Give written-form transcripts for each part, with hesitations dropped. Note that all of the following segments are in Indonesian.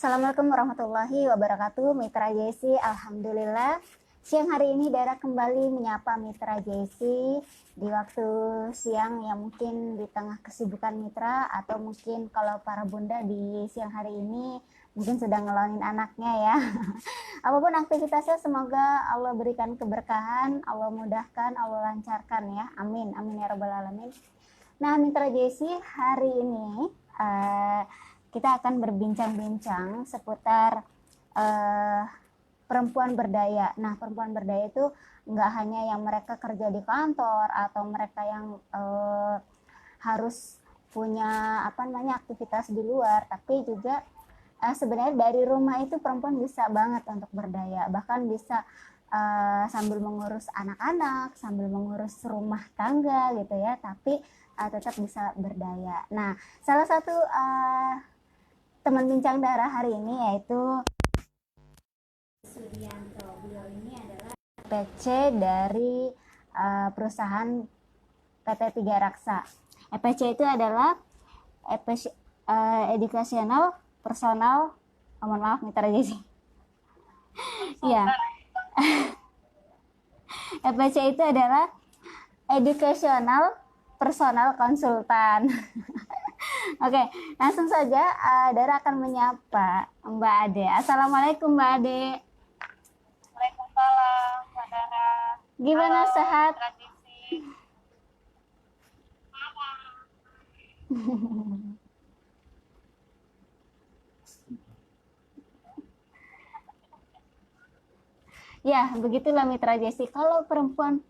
Assalamualaikum warahmatullahi wabarakatuh, Mitra JC. Alhamdulillah, siang hari ini Dara kembali menyapa Mitra JC di waktu siang yang mungkin di tengah kesibukan Mitra, atau mungkin kalau para bunda di siang hari ini mungkin sedang ngelonin anaknya ya. Apapun aktivitasnya, semoga Allah berikan keberkahan, Allah mudahkan, Allah lancarkan ya. Amin, amin ya rabbal alamin. Nah, Mitra JC, hari ini kita akan berbincang-bincang seputar perempuan berdaya. Nah, perempuan berdaya itu nggak hanya yang mereka kerja di kantor atau mereka yang harus punya aktivitas di luar, tapi juga sebenarnya dari rumah itu perempuan bisa banget untuk berdaya, bahkan bisa sambil mengurus anak-anak, sambil mengurus rumah tangga gitu ya, tapi tetap bisa berdaya. Nah, salah satu teman bincang Dara hari ini yaitu Sudianto. Beliau ini adalah EPC dari perusahaan PT Tiga Raksa. EPC itu adalah EPC, Educational Personal, mohon maaf Mitra Jesi. Iya. EPC itu adalah Educational Personal Consultant. Oke, langsung saja Dara akan menyapa Mbak Ade. Assalamualaikum Mbak Ade. Waalaikumsalam Mbak Dara. Gimana, halo, sehat? Tradisi. Ya, begitulah Mitra Jesi. Kalau perempuan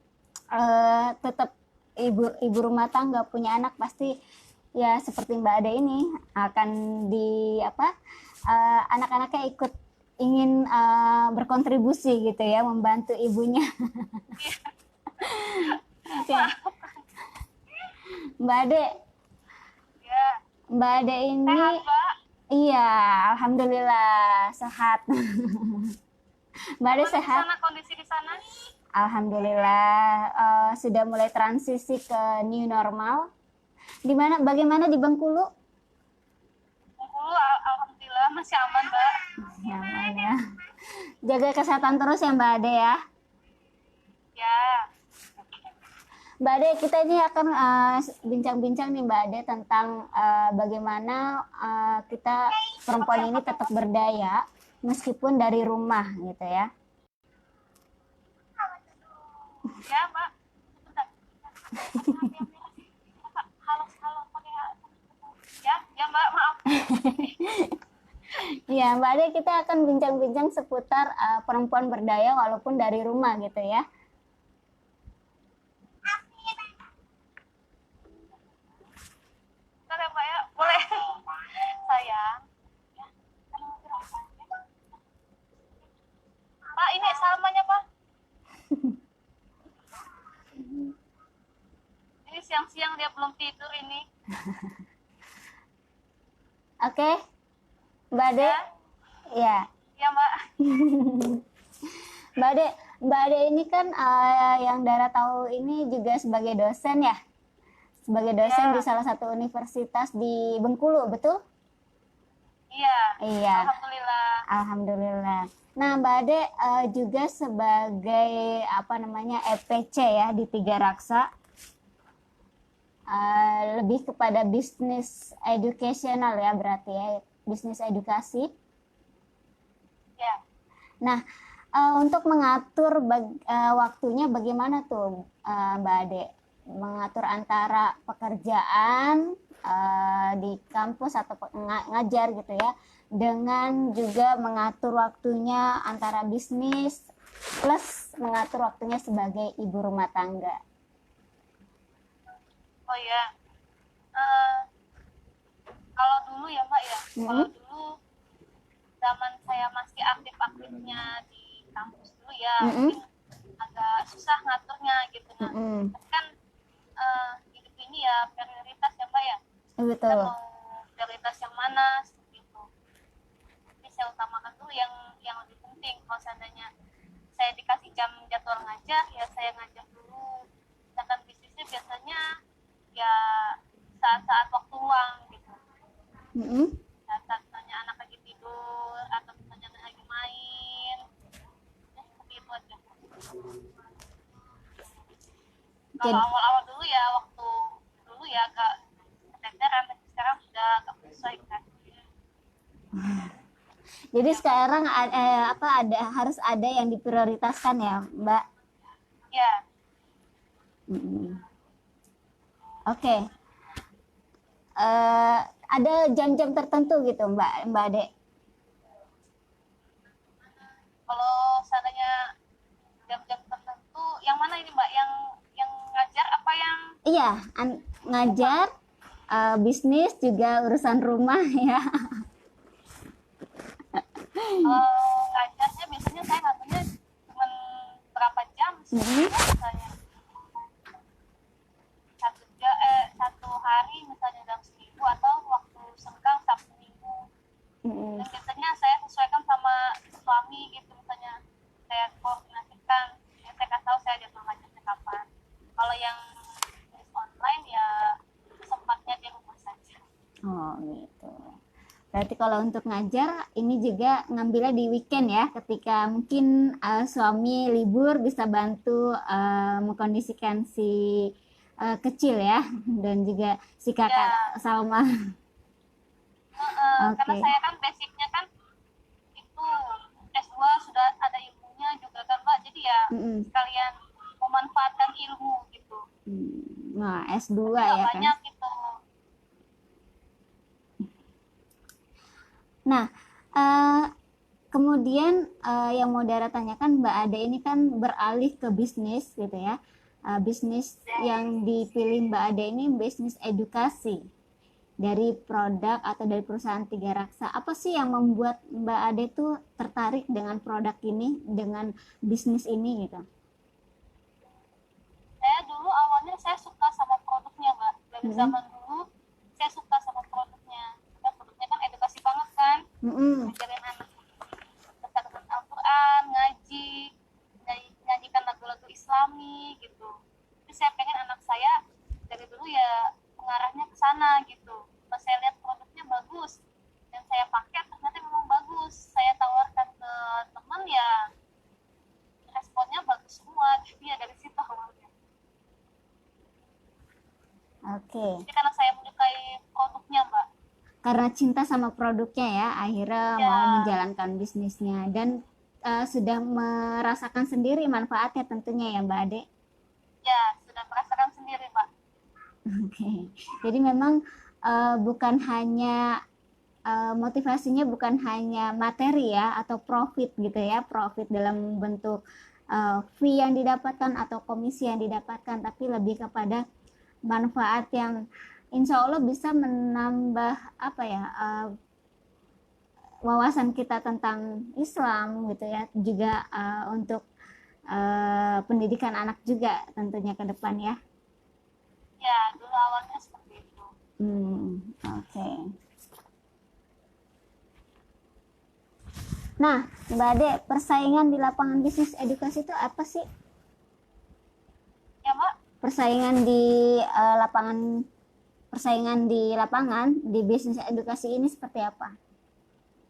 tetap ibu rumah tangga, punya anak, pasti ya seperti Mbak Ade ini akan anak-anaknya ikut ingin berkontribusi gitu ya, membantu ibunya. Oke. Mbak Ade, Ya, Mbak Ade ini sehat Mbak. iya, alhamdulillah sehat. Mbak Ade Gimana sehat? di sana, kondisi di sana? Alhamdulillah sudah mulai transisi ke new normal. Bagaimana di Bengkulu? Bengkulu, alhamdulillah masih aman Mbak. Nyaman ya. Jaga kesehatan terus ya Mbak Ade ya. Ya, Mbak Ade, kita ini akan bincang-bincang nih Mbak Ade tentang bagaimana kita perempuan ini tetap berdaya meskipun dari rumah gitu ya. ya Mbak. Bentar. Halo, pakai ya Mbak, maaf. Iya Mbak Ade, kita akan bincang-bincang seputar perempuan berdaya walaupun dari rumah gitu ya. Bentar ya Mbak ya, boleh? Sayang. Pak, ini salmanya Pak. Ini siang-siang dia belum tidur ini. Oke, Mbak Ade. Ya. Ya Mbak. Mbak Ade ini kan yang Dara tahu ini juga sebagai dosen ya. Sebagai dosen Ya. di salah satu universitas di Bengkulu, betul? Iya. Iya. Alhamdulillah. Alhamdulillah. Nah, Mbak Ade juga sebagai EPC ya di Tiga Raksa. Lebih kepada bisnis educational ya, berarti ya, bisnis edukasi. Ya. Nah, untuk mengatur waktunya bagaimana tuh Mbak Ade? Mengatur antara pekerjaan di kampus atau ngajar gitu ya, dengan juga mengatur waktunya antara bisnis plus mengatur waktunya sebagai ibu rumah tangga. Oh ya. Kalau dulu ya Mbak ya. Kalau dulu zaman saya masih aktif-aktifnya di kampus dulu ya, mungkin agak susah ngaturnya gitu. Nah, kan hidup ini ya prioritas ya Mbak ya. Betul. Kita mau prioritas yang mana seperti itu. Tapi saya utamakan dulu yang lebih penting. Kalau seandainya saya dikasih jadwal ngajar, ya saya ngajar dulu. Sedangkan bisnisnya biasanya ya saat-saat waktu luang gitu. Saat-saat anak lagi tidur Kalau awal-awal dulu ya, waktu dulu ya agak keteteran, tapi sekarang sudah agak menyesuaikan. Jadi sekarang harus ada yang diprioritaskan ya, Mbak. Ya. Oke. Ada jam-jam tertentu gitu, Mbak Ade? Kalau seandainya jam-jam tertentu, yang mana ini Mbak? Yang ngajar apa yang? Iya, ngajar, bisnis juga urusan rumah ya. Ngajarnya biasanya saya ngajarnya cuma berapa jam sih, misalnya satu hari misalnya dalam seminggu, atau waktu senggang Sabtu Minggu. Dan biasanya saya sesuaikan sama suami gitu, misalnya saya koordinasikan, ya saya kasih tahu saya jadwal ngajarnya kapan. Kalau yang online ya sempatnya di rumah saja. Oh gitu. Berarti kalau untuk ngajar ini juga ngambilnya di weekend ya, ketika mungkin suami libur bisa bantu mengkondisikan si kecil ya, dan juga si kakak Salma. Karena saya kan basicnya kan itu S2 sudah ada ilmunya juga kan Mbak, jadi ya sekalian memanfaatkan ilmu gitu. Nah S2 ya kan. Banyak gitu. Nah, kemudian yang mau Dara tanyakan, Mbak Ade ini kan beralih ke bisnis gitu ya. Bisnis yang dipilih Mbak Ade ini bisnis edukasi dari produk atau dari perusahaan Tiga Raksa. Apa sih yang membuat Mbak Ade tuh tertarik dengan produk ini, dengan bisnis ini gitu? Saya dulu awalnya saya suka sama produknya Mbak. Dari zaman dulu saya suka sama produknya. Dan produknya kan edukasi banget kan. Ngajarin anak baca Al-Quran, ngaji, nyanyikan lagu-lagu Islami gitu. Jadi saya pengen anak saya dari dulu ya mengarahnya ke sana gitu. Pas saya lihat produknya bagus dan saya pakai, ternyata memang bagus. Saya tawarkan ke teman ya, responnya bagus semua. Jadi ya dari situ awalnya. Oke. Jadi karena saya menyukai produknya Mbak. Karena cinta sama produknya ya, akhirnya mau menjalankan bisnisnya dan sudah merasakan sendiri manfaatnya tentunya ya Mbak Ade. Ya, sudah merasakan sendiri Mbak. Oke. Jadi memang bukan hanya motivasinya bukan hanya materi ya atau profit gitu ya, profit dalam bentuk fee yang didapatkan atau komisi yang didapatkan, tapi lebih kepada manfaat yang insya Allah bisa menambah wawasan kita tentang Islam gitu ya, juga untuk pendidikan anak juga tentunya ke depan ya. Ya, dulu awalnya seperti itu. Oke. Nah, Mbak Ade, persaingan di lapangan bisnis edukasi itu apa sih? Ya Mbak. Persaingan di lapangan di bisnis edukasi ini seperti apa?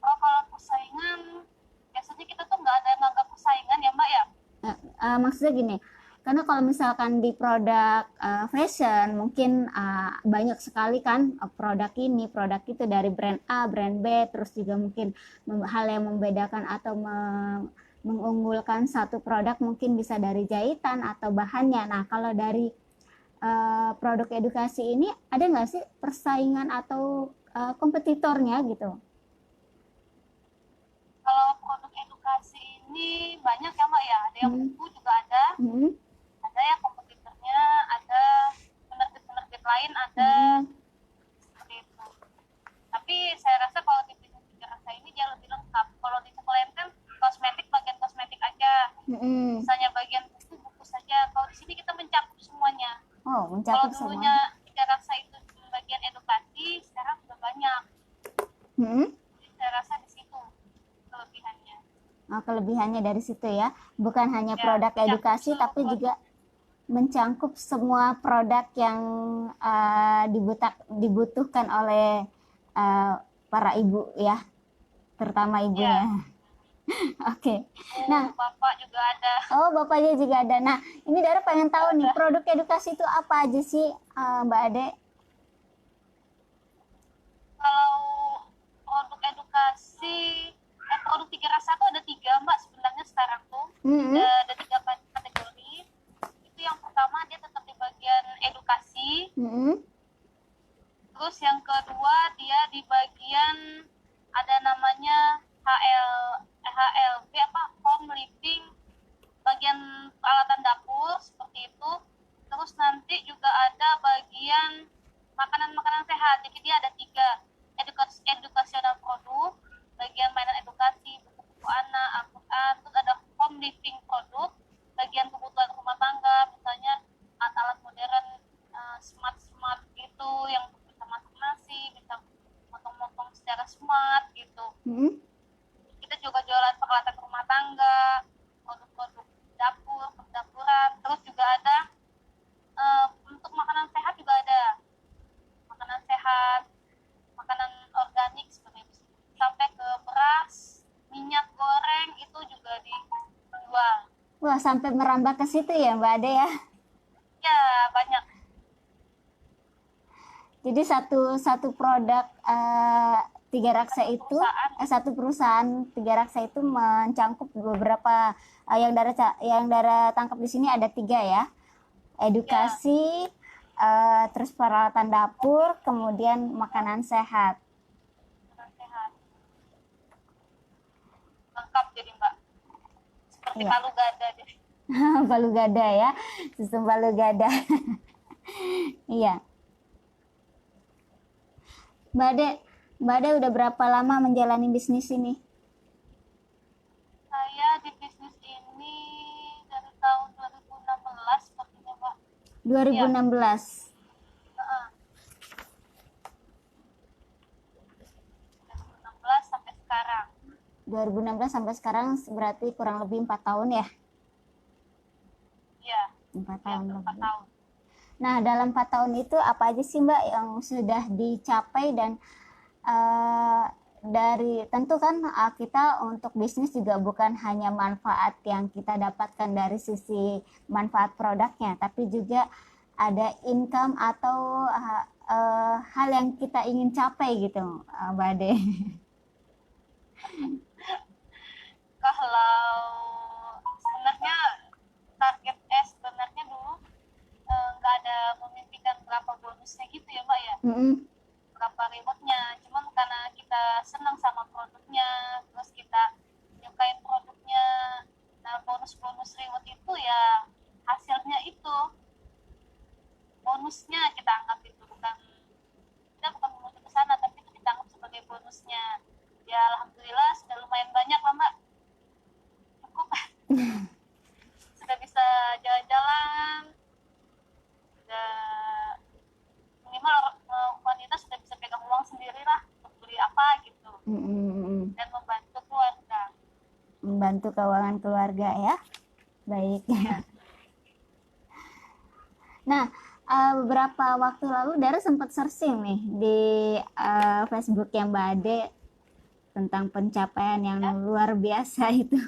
Oh, kalau persaingan biasanya kita tuh nggak ada yang nganggap persaingan ya Mbak ya. Maksudnya gini, karena kalau misalkan di produk fashion mungkin banyak sekali kan produk ini produk itu, dari brand A, brand B, terus juga mungkin hal yang membedakan atau mengunggulkan satu produk mungkin bisa dari jahitan atau bahannya. Nah, kalau dari produk edukasi ini ada nggak sih persaingan atau kompetitornya gitu? Kalau produk edukasi ini banyak ya Mbak ya, ada yang buku juga ada, ada yang kompetitornya, ada penerbit-penerbit lain ada, seperti itu. Tapi saya rasa kalau di bisnis Tiga Raksa ini dia lebih lengkap. Kalau di sekolah kan kosmetik, bagian kosmetik aja, misalnya bagian buku saja. Kalau di sini kita mencakup semuanya. Kalau dulunya Tiga Raksa itu bagian edukasi, sekarang sudah banyak. Jadi saya rasa di situ kelebihannya. Kelebihannya dari situ ya, bukan hanya produk edukasi tapi juga mencangkup semua produk yang dibutuhkan oleh para ibu ya, terutama ibunya. Oke. Nah, Bapak juga ada. oh bapaknya juga ada. Nah, ini Dara pengen tahu nih, produk edukasi itu apa aja sih, Mbak Ade? Kalau produk edukasi, produk tiga rasa tuh ada tiga mbak sebenarnya sekarang tuh. Mm-hmm. Ada tiga kategori. Itu yang pertama dia tetap di bagian edukasi. Mm-hmm. Terus yang kedua dia di bagian ada namanya HLB apa home living, bagian peralatan dapur seperti itu. Terus nanti juga ada bagian makanan-makanan sehat. Jadi dia ada tiga edukasional produk, bagian mainan edukasi, buku-buku anak, Al-Quran, terus ada home living produk, bagian kebutuhan rumah tangga, misalnya alat-alat modern, smart gitu yang bisa masak nasi, bisa motong-motong secara smart gitu. Mm-hmm. Kita juga jualan peralatan rumah tangga, produk-produk dapur, perdapuran, terus juga ada untuk makanan sehat juga ada. Makanan sehat, makanan organik seperti itu. Sampai ke beras, minyak goreng itu juga dijual. Wah, sampai merambah ke situ ya, Mbak Ade ya? Ya, banyak. Jadi satu produk tiga raksa itu, satu perusahaan tiga raksa itu mencangkup beberapa yang Dara tangkap di sini ada tiga ya, edukasi, terus peralatan dapur, kemudian makanan sehat. Makanan sehat. Lengkap jadi mbak. Seperti Iya. palu gada deh. Palu gada ya, sistem palu gada. Iya. Mbak Ade udah berapa lama menjalani bisnis ini? Saya di bisnis ini dari tahun 2016 sepertinya mbak. 2016. Ya. 2016 sampai sekarang. 2016 sampai sekarang berarti kurang lebih 4 tahun ya? Iya. 4 tahun. 4 tahun. Nah, dalam 4 tahun itu apa aja sih Mbak yang sudah dicapai dan dari tentu kan kita untuk bisnis juga bukan hanya manfaat yang kita dapatkan dari sisi manfaat produknya, tapi juga ada income atau hal yang kita ingin capai gitu, Mbak Ade. Kalau sebenarnya target sebenarnya dulu nggak ada memimpikan berapa bonusnya gitu ya mbak ya. Berapa rewardnya, cuman karena kita senang sama produknya, terus kita nyukain produknya, nah bonus reward itu ya hasilnya itu bonusnya kita anggap itu kita bukan menuju ke sana, tapi itu kita anggap sebagai bonusnya. Ya alhamdulillah sudah lumayan banyak lah mbak, cukup. Sudah bisa jalan-jalan, sudah minimal wanita sudah bisa pegang uang sendiri lah untuk beli apa gitu. Dan membantu keluarga, membantu keuangan keluarga ya. Baik. Nah, beberapa waktu lalu Dara sempat searching nih di Facebook yang Mbak Ade tentang pencapaian yang luar biasa itu.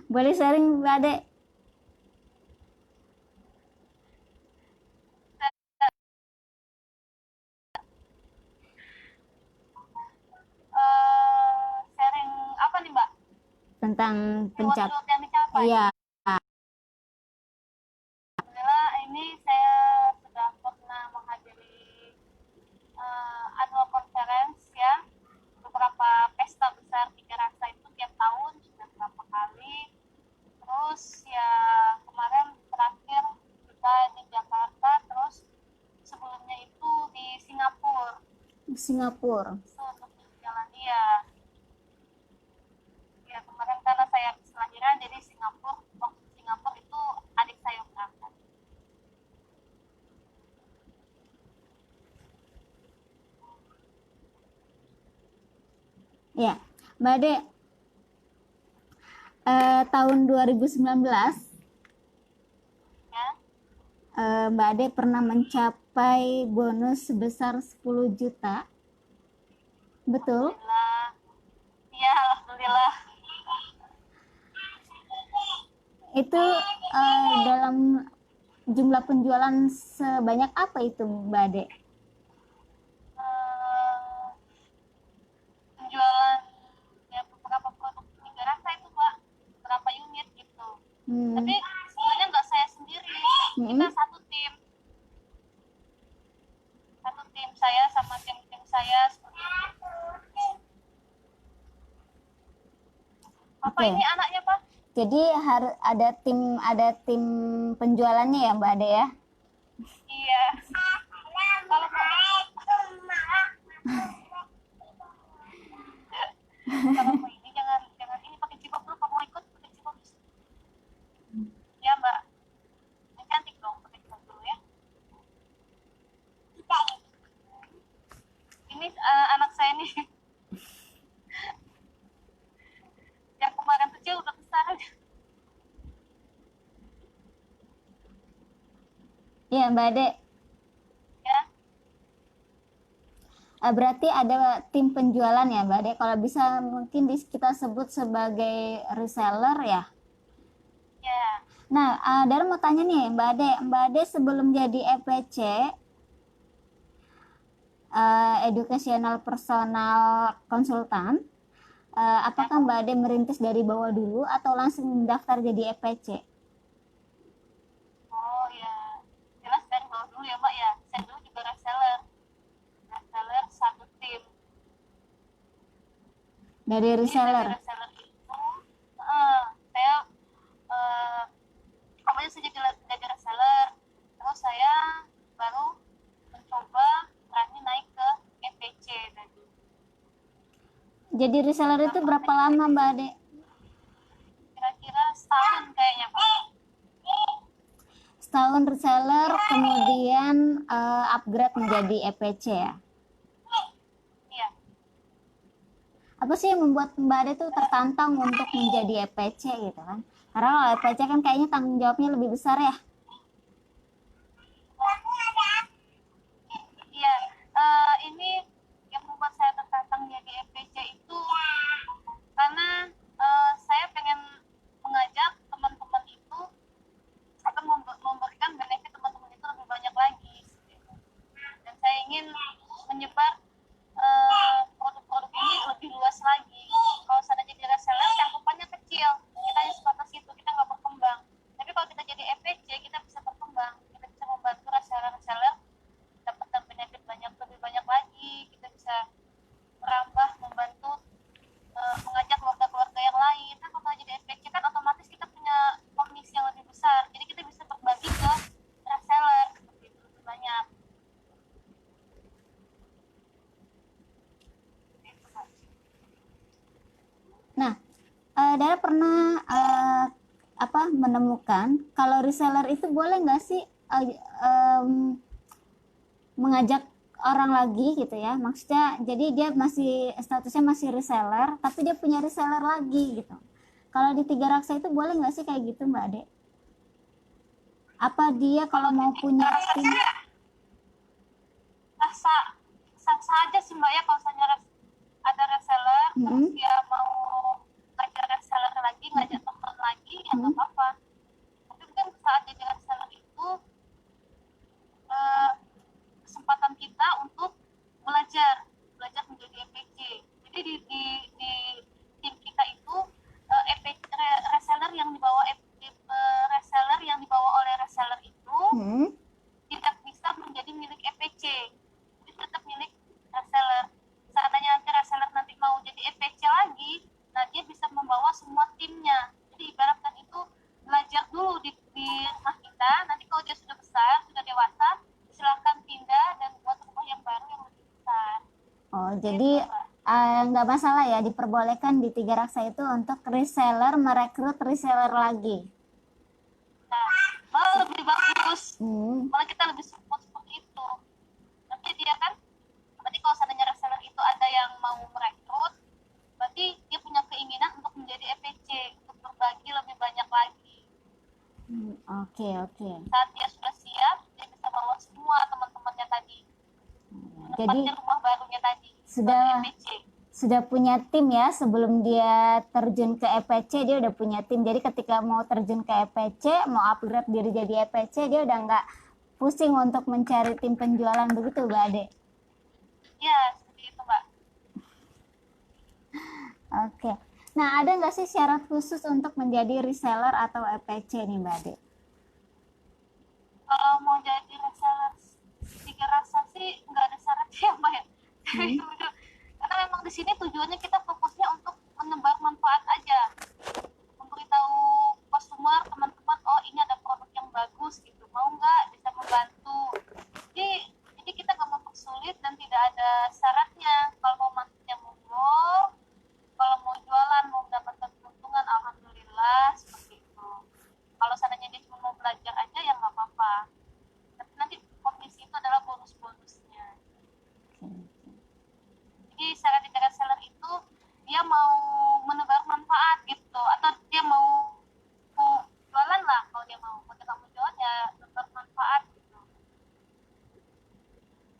Boleh sharing Mbak Ade? sharing apa nih mbak? Tentang pencapaian yang dicapai. Iya. Alhamdulillah ini saya sudah pernah menghadiri annual conference ya, beberapa pesta besar tiga rasa itu tiap tahun sudah berapa kali. Terus ya kemarin terakhir kita di Jakarta, terus sebelumnya itu di Singapura. Singapura. Itu untuk jalan dia. Ya kemarin karena saya habis lahiran jadi Singapura, waktu Singapura itu adik saya berangkat. Ya, Mbak Ade, tahun 2019 Ya. Mbak Ade pernah mencapai bonus sebesar 10 juta. Betul? Alhamdulillah. Iya, alhamdulillah. Itu dalam jumlah penjualan sebanyak apa itu Mbak Ade? Eh, penjualan ya beberapa produk Tiga Rasa itu Mbak, berapa unit gitu. Tapi sebenarnya nggak saya sendiri, kita satu tim saya sama tim saya seperti itu. Apa Oke. ini anaknya Pak? Jadi harus ada tim penjualannya ya Mbak Ade ya? Iya. Kalau mau ini jangan ini pakai jilbab dulu, kamu ikut pakai jilbab. Ya Mbak, yang cantik dong pakai jilbab dulu ya. Ini anak saya nih yang kemarin kecil udah besar aja. Iya Mbak Ade. Ya. Berarti ada tim penjualan ya Mbak Ade. Kalau bisa mungkin kita sebut sebagai reseller ya. Ya. Nah, Dara mau tanya nih Mbak Ade sebelum jadi EPC, Educational Personal Consultant, apakah Mbak Ade merintis dari bawah dulu atau langsung mendaftar jadi EPC? Oh ya, jelas dari bawah dulu ya Mbak ya. Saya dulu juga reseller satu tim. Dari reseller. Dari reseller itu, saya pokoknya saya jadi reseller. Terus saya baru mencoba berani naik ke EPC tadi. Jadi reseller itu berapa lama Mbak Ade? Kira-kira setahun kayaknya Pak. Setahun reseller, kemudian upgrade menjadi EPC ya? Iya. Apa sih yang membuat Mbak Ade tuh tertantang untuk menjadi EPC gitu kan? Karena kalau EPC kan kayaknya tanggung jawabnya lebih besar ya? Iya, ini yang membuat saya tertantang jadi EPC itu karena saya pengen mengajak teman-teman itu atau memberikan benefit teman-teman itu lebih banyak lagi. Dan saya ingin menyebar produk-produk ini lebih luas lagi. Kalau sana jadi reseller, cakupannya kecil, kita hanya sebatas itu, kita nggak berkembang. Tapi kalau kita jadi EPC, kita bisa berkembang, kita bisa membantu reseller-reseller dapatkan benefit lebih banyak lagi, kita bisa merambah, membantu mengajak keluarga-keluarga yang lain. Nah, kalau jadi EPC kan otomatis kita punya komisi yang lebih besar, jadi kita bisa berbagi ke reseller seperti itu lebih banyak. Nah, Dara pernah menemukan kalau reseller itu boleh nggak sih mengajak orang lagi gitu ya, maksudnya jadi dia masih statusnya masih reseller tapi dia punya reseller lagi gitu. Kalau di Tiga Raksa itu boleh nggak sih kayak gitu Mbak Ade? Apa dia kalau mau punya tim sah saja sih Mbak ya, kalau misalnya ada reseller terus dia mau ngajak reseller lagi, ngajak teman lagi, ya nggak apa-apa. Tapi mungkin saat jadi reseller itu kesempatan kita untuk belajar menjadi EPC. Jadi di tim kita itu reseller yang dibawa oleh reseller itu tidak bisa menjadi milik EPC, jadi tetap milik reseller. Seandainya nanti reseller nanti mau jadi EPC lagi, nah dia bisa membawa semua timnya. Jadi ibaratkan itu belajar dulu di rumah kita, nanti kalau dia sudah besar, sudah dewasa, silahkan pindah dan buat rumah yang baru yang lebih besar. Oh, jadi nggak masalah ya, diperbolehkan di Tiga Raksa itu untuk reseller merekrut reseller lagi. Nah, malah lebih bagus, malah kita lebih support seperti itu. Nanti dia kan, berarti kalau seandainya reseller itu ada yang mau merekrut, berarti dia punya keinginan untuk menjadi EPC, untuk berbagi lebih banyak lagi. Oke. Saat dia sudah siap, dia bisa bawa semua teman-temannya tadi. Jadi rumah barunya tadi. sudah punya tim ya, sebelum dia terjun ke EPC dia udah punya tim. Jadi ketika mau terjun ke EPC, mau upgrade diri jadi EPC, dia udah nggak pusing untuk mencari tim penjualan, begitu Mbak Ade? Ya, seperti itu Mbak. Oke. Nah, ada nggak sih syarat khusus untuk menjadi reseller atau EPC nih Mbak Ade? Kalau mau jadi reseller tiga rasa sih nggak ada syaratnya ya Mbak ya. Karena memang di sini tujuannya kita fokusnya untuk menebar manfaat aja, memberitahu customer, teman-teman, oh ini ada produk yang bagus gitu, mau nggak, bisa membantu. Jadi kita nggak mempersulit dan tidak ada syaratnya. Kalau mau masuknya monggo, kalau mau jualan mau mendapatkan keuntungan alhamdulillah, seperti itu. Kalau seandainya dia cuma mau belajar aja ya nggak apa-apa, tapi nanti komisi itu adalah bonus-bonusnya. Jadi syarat tidak reseller itu dia mau menebar manfaat gitu, atau dia mau jualan lah. Kalau dia mau kamu jualan ya menebar manfaat gitu.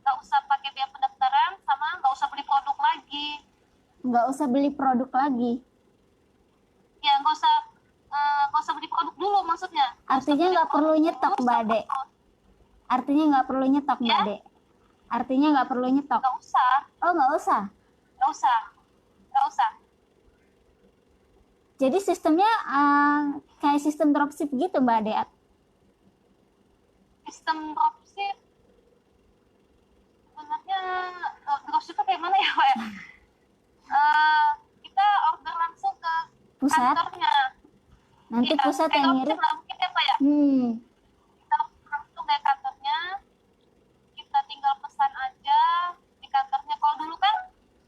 Nggak usah pakai biaya pendaftaran, sama nggak usah beli produk lagi. Nggak usah beli produk lagi? Ya nggak usah beli produk dulu maksudnya. Artinya nggak perlu nyetok Mbak Ade? Artinya nggak perlu nyetok Mbak Ade? Artinya nggak perlu nyetok? Nggak usah. Oh, nggak usah? Nggak usah. Nggak usah. Jadi sistemnya kayak sistem dropship gitu Mbak Ade? Sistem dropship sebenarnya dropshipnya kayak mana ya Pak ya? Kita order langsung ke Pusat? kantornya. Nanti Iya, pusat yang ngirim? mungkin ya Pak ya? Kita langsung dari kantornya, kita tinggal pesan aja di kantornya. Kalau dulu kan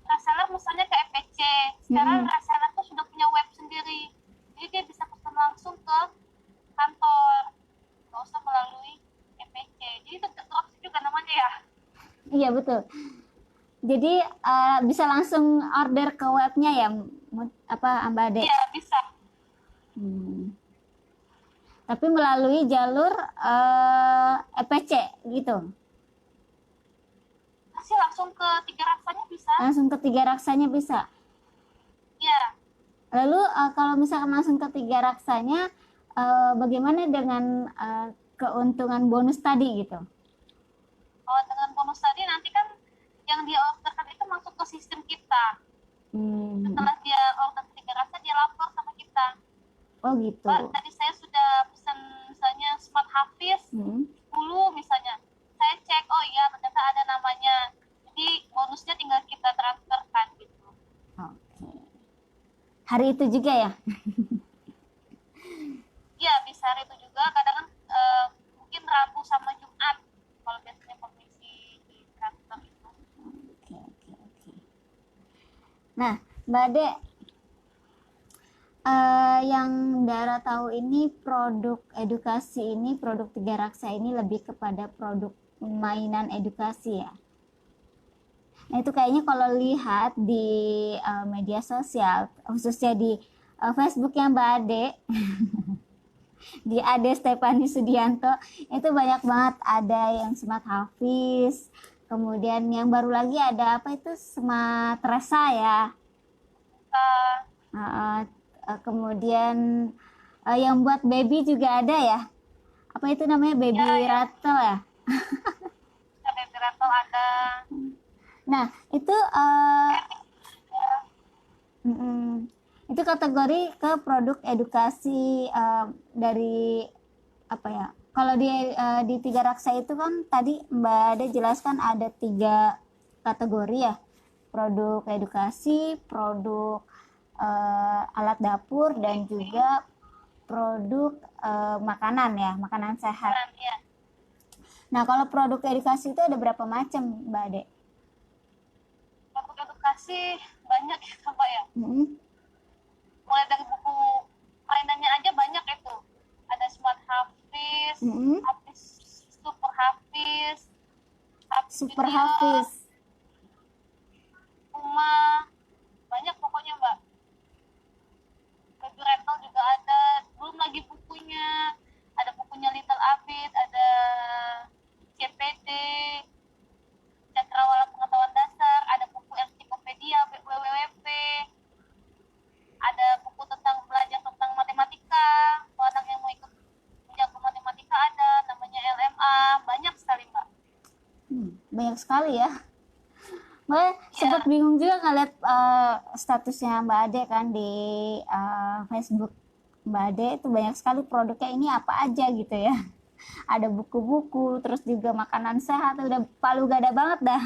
reseller misalnya ke EPC, sekarang reseller tuh sudah punya web sendiri, jadi dia bisa pesan langsung ke kantor, nggak usah melalui EPC. Jadi itu dropship juga namanya ya. Iya betul. Jadi bisa langsung order ke webnya ya, apa Mbak Ade? Iya bisa. Tapi melalui jalur EPC gitu? Masih langsung ke tiga rasanya bisa. Langsung ke tiga raksanya bisa? Iya. Lalu kalau misalkan langsung ke tiga raksanya, bagaimana dengan keuntungan bonus tadi gitu? Oh, dengan bonus tadi nanti kan yang dia orderkan itu masuk ke sistem kita. Setelah dia order tiga rasa, dia lapor sama kita. Oh gitu. Pak, tadi saya sudah pesan misalnya Smart Hafiz 10 misalnya. Saya cek, oh iya ternyata ada namanya. Jadi bonusnya tinggal kita transferkan gitu. Oke. Hari itu juga ya? Iya, bisa hari itu juga. Kadang kan mungkin Rabu sama Jumat kalau biasanya komisi di transfer itu. Oke. Nah, Mbak Ade, yang Dara tahu ini produk edukasi ini, produk Tiga Raksa ini lebih kepada produk mainan edukasi ya. Nah itu kayaknya kalau lihat di media sosial, khususnya di Facebook yang Mbak Ade, di Ade Stefani Sudianto, itu banyak banget, ada yang Smart Hafiz, kemudian yang baru lagi ada apa itu Smart Resa ya. Kemudian yang buat baby juga ada ya, apa itu namanya, baby rattle ya. Baby rattle ada. Nah itu itu kategori ke produk edukasi dari apa ya, kalau di Tiga Raksa itu kan tadi Mbak Ade jelaskan ada 3 kategori ya, produk edukasi, produk alat dapur, dan juga produk makanan ya, makanan sehat. Nah kalau produk edukasi itu ada berapa macam Mbak Ade? Produk edukasi banyak ya Mbak ya. Mulai dari buku mainannya aja banyak itu. Ada Smart Hafiz, Hafiz Super Hafiz, Super Hafiz, Puma, banyak pokoknya Mbak. Baby Rattle juga ada, belum lagi bukunya. Ada bukunya Little Abid, ada CPD, Cakrawala Pengetahuan Dasar, ada buku ensiklopedia, WWW sekali ya. Mbak sempat bingung juga ngeliat statusnya Mbak Ade kan di Facebook Mbak Ade, itu banyak sekali produknya, ini apa aja gitu ya. Ada buku-buku, terus juga makanan sehat, udah palu gada banget dah.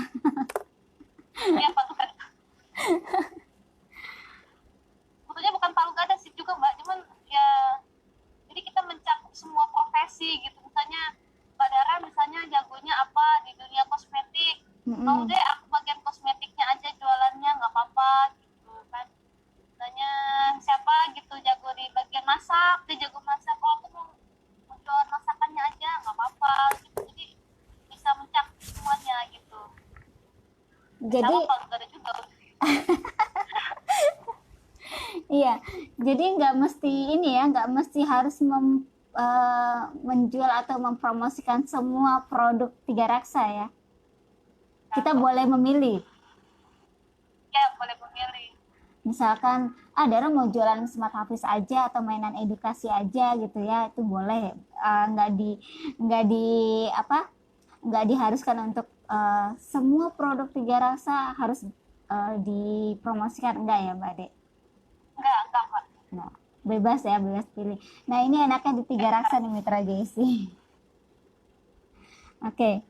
Iya, palu gada. Sebetulnya bukan palu gada sih juga Mbak, cuman ya jadi kita mencakup semua profesi gitu. Misalnya Mbak Dara misalnya jagonya apa di dunia kosmetik, mau deh aku bagian kosmetiknya aja jualannya, nggak apa-apa gitu kan. Misalnya siapa gitu jago di bagian masak, dia jago masak, oh aku mau jual masakannya aja, nggak apa-apa gitu. Jadi bisa mencakup semuanya gitu. Jadi sama palu gada juga. iya, jadi nggak mesti ini ya, nggak mesti harus menjual atau mempromosikan semua produk Tiga Raksa ya. Kita boleh memilih. Ya, boleh memilih. Misalkan, Dara mau jualan Smart Hafiz aja atau mainan edukasi aja gitu ya, itu boleh. Nggak diharuskan untuk semua produk Tiga Raksa harus dipromosikan, enggak ya Mbak Ade? Enggak Mbak. Nah, bebas ya, bebas pilih. Nah, ini enaknya di Tiga Raksa nih Mitra JC. Oke.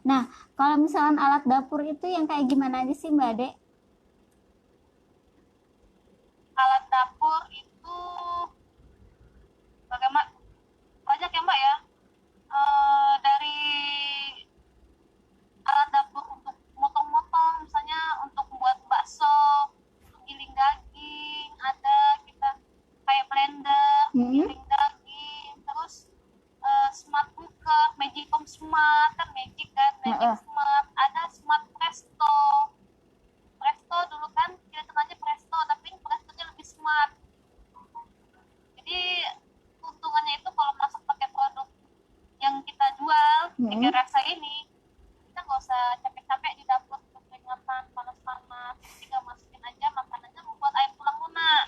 Nah, kalau misalkan alat dapur itu yang kayak gimana aja sih Mbak Ade? Alat dapur itu bagaimana? Banyak ya Mbak ya. Dari alat dapur untuk motong-motong, misalnya untuk membuat bakso, untuk giling daging, ada kita kayak blender, giling daging, terus smart cooker, Magicom Smart kan Magic kan, Magic Smart, ada Smart Presto. Presto dulu kan kita kenalnya Presto, tapi Prestonya lebih smart. Jadi keuntungannya itu kalau masuk pakai produk yang kita jual Tiga Raksa ini, kita nggak usah capek-capek di dapur untuk peringatan panas-panas, tinggal masukin aja makanannya, membuat air tulang lunak.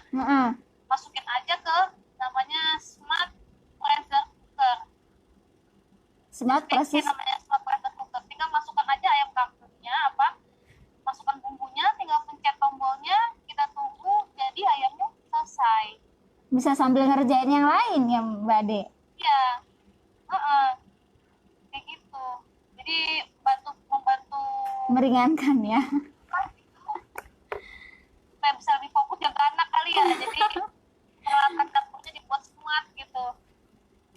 Masukin aja ke namanya Smart Pressure Cooker. Smart Pressure namanya Smart Pressure Cooker. Tinggal masukkan aja ayam kampungnya, masukkan bumbunya, tinggal pencet tombolnya, kita tunggu, jadi ayamnya selesai. Bisa sambil ngerjain yang lain ya Mbak Ade? Iya, kayak gitu. Jadi membantu meringankan ya. Supaya bisa lebih fokus jaga anak kali ya. Jadi peralatan dapurnya dibuat smart gitu.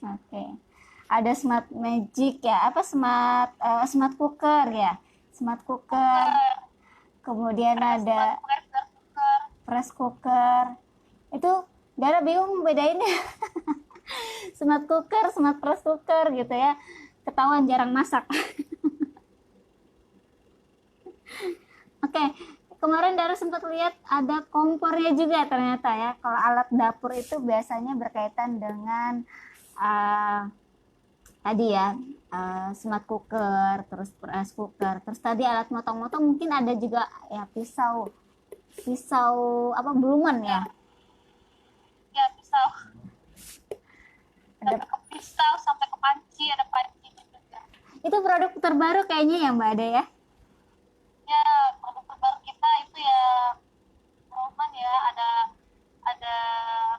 Oke. Ada Smart Magic ya, apa Smart Cooker ya, Smart Cooker. Kemudian ada Press Cooker. Itu Dara bingung bedainnya. Smart Cooker, Smart Press Cooker gitu ya. Ketahuan jarang masak. Oke, kemarin Dara sempat lihat ada kompornya juga ternyata ya. Kalau alat dapur itu biasanya berkaitan dengan tadi ya, smart cooker, terus press cooker, terus tadi alat motong-motong mungkin ada juga ya, pisau apa blumen ya? Ya, pisau. Ada sampai ke pisau, sampai ke panci, ada panci juga. Itu produk terbaru kayaknya ya Mbak Ade ya? Ya, produk terbaru kita itu ya Roman ya, ada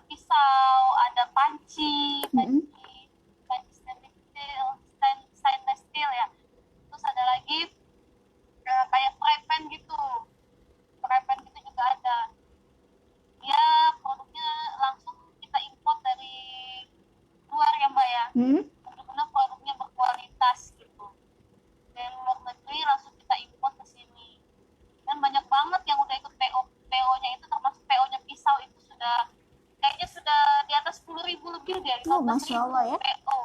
pisau, ada panci stainless steel ya. Terus ada lagi kayak fry pan gitu. Fry pan gitu juga ada. Ya, produknya langsung kita import dari luar ya Mbak ya. Benar-benar produknya berkualitas gitu. Dari luar negeri langsung kita import ke sini. Dan banyak banget yang udah ikut PO-nya itu, termasuk PO-nya pisau itu kayaknya sudah di atas 10.000 lebih dari 15.000 Masya Allah ya. PO.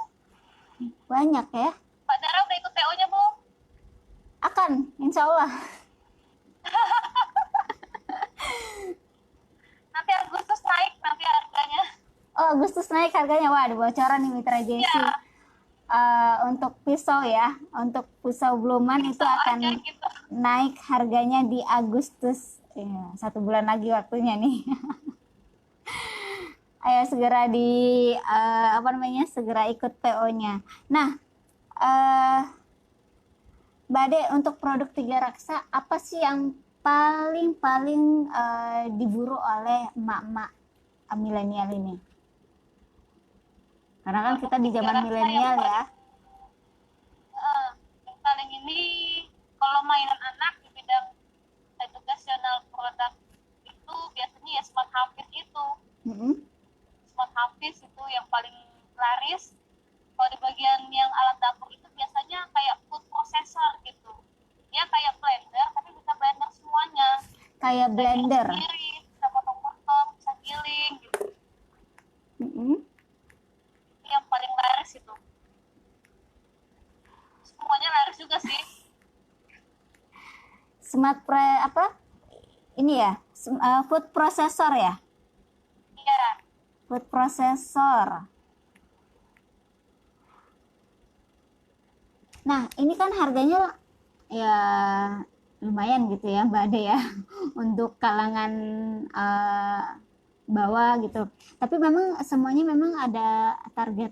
Banyak ya. Pak Dara udah ikut PO-nya belum? Akan, insya Allah. Nanti Agustus naik nanti harganya. Oh, Agustus naik harganya. Wah, ada bocoran nih Mitra JC. Ya. Untuk pisau ya, untuk pisau bluman itu akan gitu. naik harganya di Agustus ya, 1 bulan lagi waktunya nih. Ayo segera apa namanya, segera ikut PO-nya. Nah, eh Mbak Ade, untuk produk Tiga Raksa apa sih yang paling diburu oleh emak-emak milenial ini? Karena kan kita di Tiga zaman Raksa milenial ya. yang paling ini kalau mainan anak di bidang educational product itu biasanya ya smart hafiz itu. Smart hafiz itu yang paling laris. Kalau di bagian yang alat dapur itu biasanya kayak food processor gitu. Ya kayak blender tapi bisa blender semuanya. Kayak blender. Sendiri, bisa potong-potong, bisa giling gitu. Yang paling laris itu. Semuanya laris juga sih. Apa? Ini ya, food processor ya? Iya. Food processor. Nah, ini kan harganya ya lumayan gitu ya Mbak Ade ya, untuk kalangan bawah gitu. Tapi memang semuanya memang ada target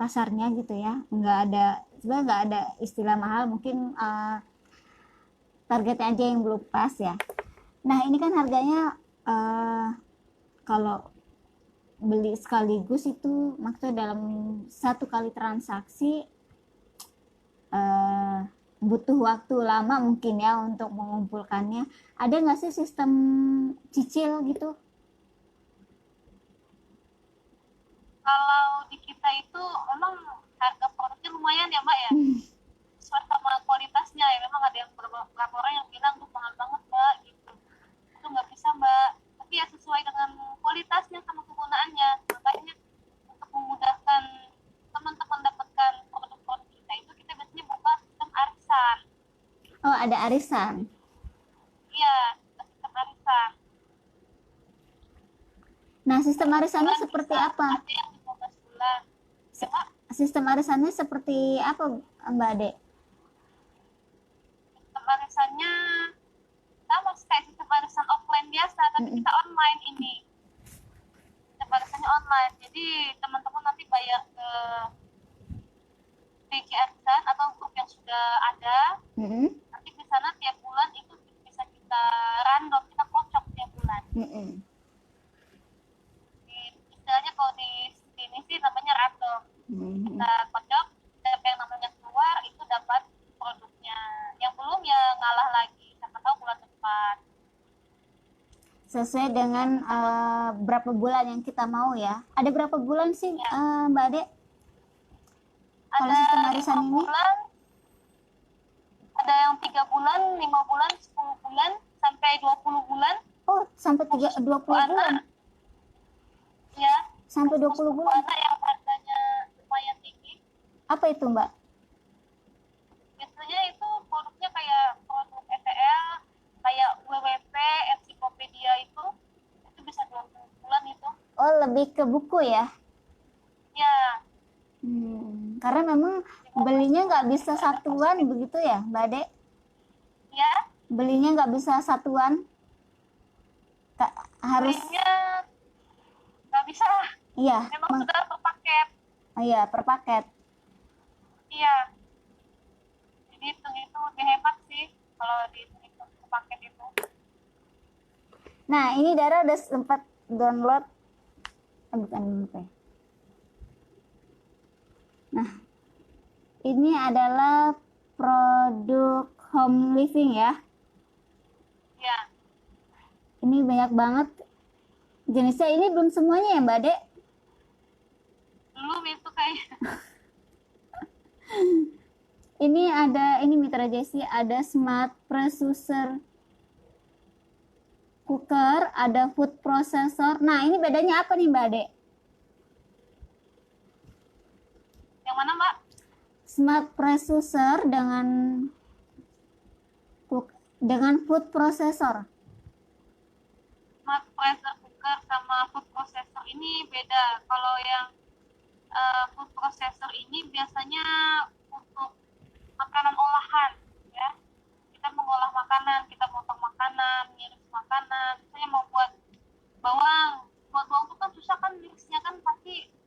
pasarnya gitu ya. Sebenarnya nggak ada istilah mahal, mungkin targetnya aja yang belum pas ya. Nah, ini kan harganya kalau beli sekaligus itu maksudnya dalam satu kali transaksi butuh waktu lama mungkin ya untuk mengumpulkannya. Ada nggak sih sistem cicil gitu? Kalau di kita itu memang harga produknya lumayan ya Mbak ya. Sesuai sama kualitasnya ya, memang ada yang beberapa orang yang bilang tuh mahal banget Mbak gitu. Itu nggak bisa Mbak. Tapi ya sesuai dengan kualitasnya sama kegunaannya. Makanya untuk memudahkan teman-teman dapatkan produk-produk kita itu kita biasanya buka sistem arisan. Oh, ada arisan. Iya, sistem arisan. Nah, sistem arisannya seperti apa? Ada yang 15 bulan. Sistem arisannya seperti apa, Mbak Ade? Sistem arisannya sama kayak sistem arisan offline biasa, tapi kita online ini. Sistem arisannya online. Jadi teman-teman nanti bayar ke PJ Arisan atau grup yang sudah ada. Nanti di sana tiap bulan itu bisa kita random, kita kocok tiap bulan. Istilahnya kalau di sini sih namanya random. Kita kocok, siapa yang namanya keluar itu dapat produknya. Yang belum ya ngalah lagi, siapa tahu bulan depan. Sesuai dengan berapa bulan yang kita mau ya. Ada berapa bulan sih ya. Mbak Ade? Kalau sistem arisan ini? Bulan, ada yang 3 bulan, 5 bulan, 10 bulan, sampai 20 bulan. Oh, sampai 20 bulan? Ya. Sampai 20 bulan? Anak yang harganya lumayan tinggi. Apa itu Mbak? Biasanya itu produknya kayak produk ETL, kayak WWP, ensiklopedia itu bisa 20 bulan itu. Oh, lebih ke buku ya? Ya. Karena memang belinya nggak bisa satuan begitu ya Mbak Ade? Ya. Belinya nggak bisa satuan? Harus? Belinya nggak bisa. Iya. Memang sudah per paket. Iya, per paket. Iya. Jadi itu lebih hemat sih kalau dihitung per paket itu. Nah, ini Dara udah sempat download. Bukan apa ya? Nah, ini adalah produk home living ya. Ya. Ini banyak banget jenisnya. Ini belum semuanya ya Mbak Ade? Belum itu kayak. Ini Mitra Jessi, ada smart pressure cooker, ada food processor. Nah, ini bedanya apa nih Mbak Ade? Yang mana Mbak? Smart pressure dengan food processor. Smart pressure cooker sama food processor ini beda. Kalau yang food processor ini biasanya untuk makanan olahan ya. Kita mengolah makanan, kita potong makanan, ngiris makanan. Misalnya mau buat bawang itu kan susah kan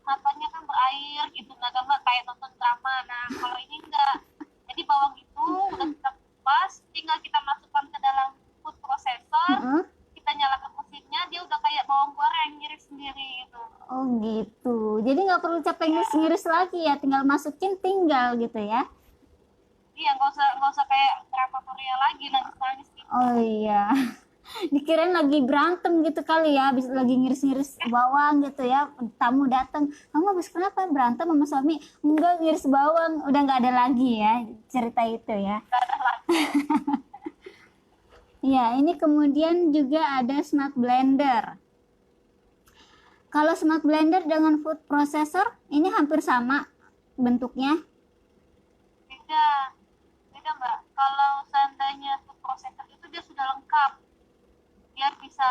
matanya kan berair gitu, nah gambar kayak nonton drama. Nah kalau ini enggak, jadi bawang itu udah kita kupas, tinggal kita masukkan ke dalam food processor, Heeh. kita nyalakan mesinnya, dia udah kayak bawang goreng ngiris sendiri gitu. Oh gitu. Jadi nggak perlu capek ngiris-ngiris lagi ya, tinggal masukin tinggal gitu ya. Iya, nggak usah kayak drama Korea lagi nangis-nangis gitu. Oh iya. Dikirain lagi berantem gitu kali ya, habis lagi ngiris-ngiris bawang gitu ya. Tamu datang, kamu habis kenapa berantem sama suami? Enggak, ngiris bawang. Udah nggak ada lagi ya cerita itu ya. Gak ada lagi. Ya, ini kemudian juga ada smart blender. Kalau smart blender dengan food processor ini hampir sama bentuknya. Beda, beda Mbak. Kalau seandainya food processor itu dia sudah lengkap. Dia bisa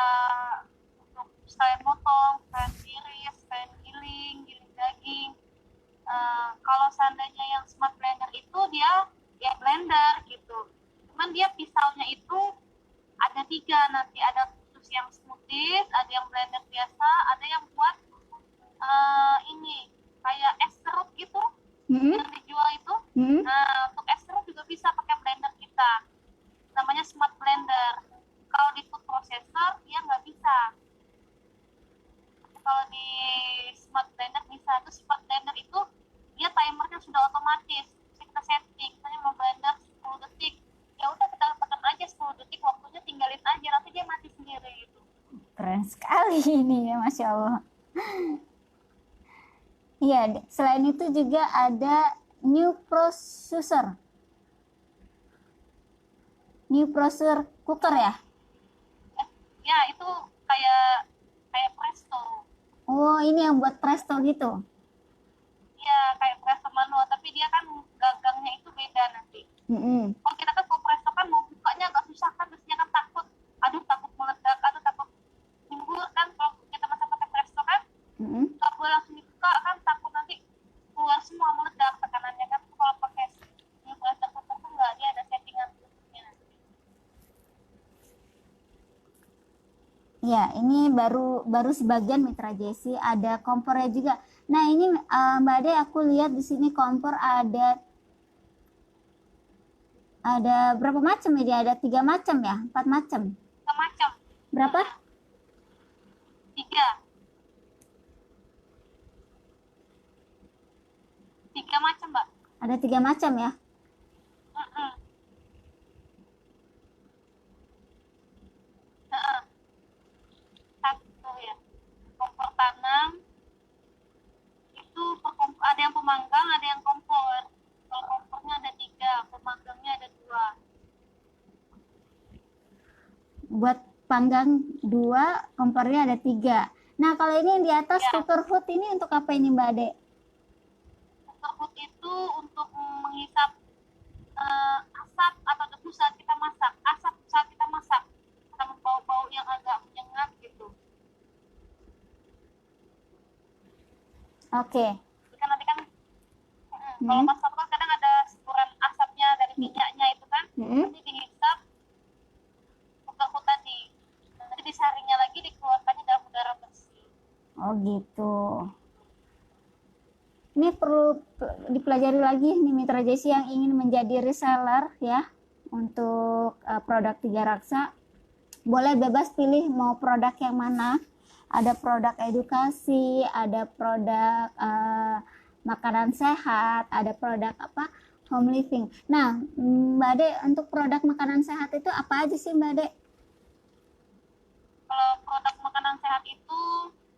untuk sekalian motong, sekalian iris, sekalian giling daging. Kalau seandainya yang smart blender itu dia ya blender gitu. Cuman dia pisaunya itu ada 3 nanti, ada khusus yang smoothies, ada yang blender biasa, ada yang buat ini kayak es serut gitu Mm-mm. yang dijual itu. Mm-mm. Nah untuk es serut juga bisa pakai blender kita, namanya smart blender. Kalau di food processor dia nggak bisa. Kalau di smart blender bisa. Itu smart blender itu dia timernya sudah otomatis, bisa kita setting misalnya mau blender 10 detik, ya udah kita tekan aja 10 detik, waktunya tinggalin aja, nanti dia mati sendiri gitu. Keren sekali ini ya, Masya Allah. Iya, selain itu juga ada new processor. New processor cooker ya? Ya itu kayak kayak presto. Oh, ini yang buat presto gitu. Ya kayak presto manual, tapi dia kan gagangnya itu beda nanti. Mm-mm. Kalau kita kan kalau presto kan mau bukanya agak susah kan, biasanya kan takut, aduh takut meledak, aduh takut timbul kan. Kalau kita masak pakai presto kan Mm-mm. nggak boleh langsung dibuka kan, takut nanti keluar semua meledak tekanannya kan. Kalau pakai new presto cooker tuh nggak, dia ada settingan khususnya. Ya, ini baru sebagian Mitra Jesi, ada kompornya juga. Nah, ini Mbak Ade, aku lihat di sini kompor ada berapa macam ya? Dia ada 3 macam ya, 4 macam. Macam Berapa? 3 macam Mbak. Ada 3 macam ya. Mm-mm. Heeh. Satu ya kompor tanam itu ada yang pemanggang, ada yang kompor. Kalau kompornya ada 3, pemanggangnya ada 2. Buat panggang 2, kompornya ada 3. Nah, kalau ini yang di atas Ya. cooker hood ini untuk apa ini Mbak Ade? Tersebut itu untuk menghisap asap atau debu saat kita masak, asap saat kita masak, sama bau-bau yang agak menyengat gitu. Oke. Kan nanti kan kalau masak kan kadang ada semburan asapnya dari minyaknya itu kan, nanti dihisap buka tadi, nanti disaringnya lagi, dikeluarkannya dalam udara bersih. Oh gitu. Ini perlu dipelajari lagi nih Mitra Jesi yang ingin menjadi reseller ya untuk produk Tiga Raksa. Boleh bebas pilih mau produk yang mana. Ada produk edukasi, ada produk makanan sehat, ada produk home living. Nah, Mbak Ade, untuk produk makanan sehat itu apa aja sih Mbak Ade? Kalau produk makanan sehat itu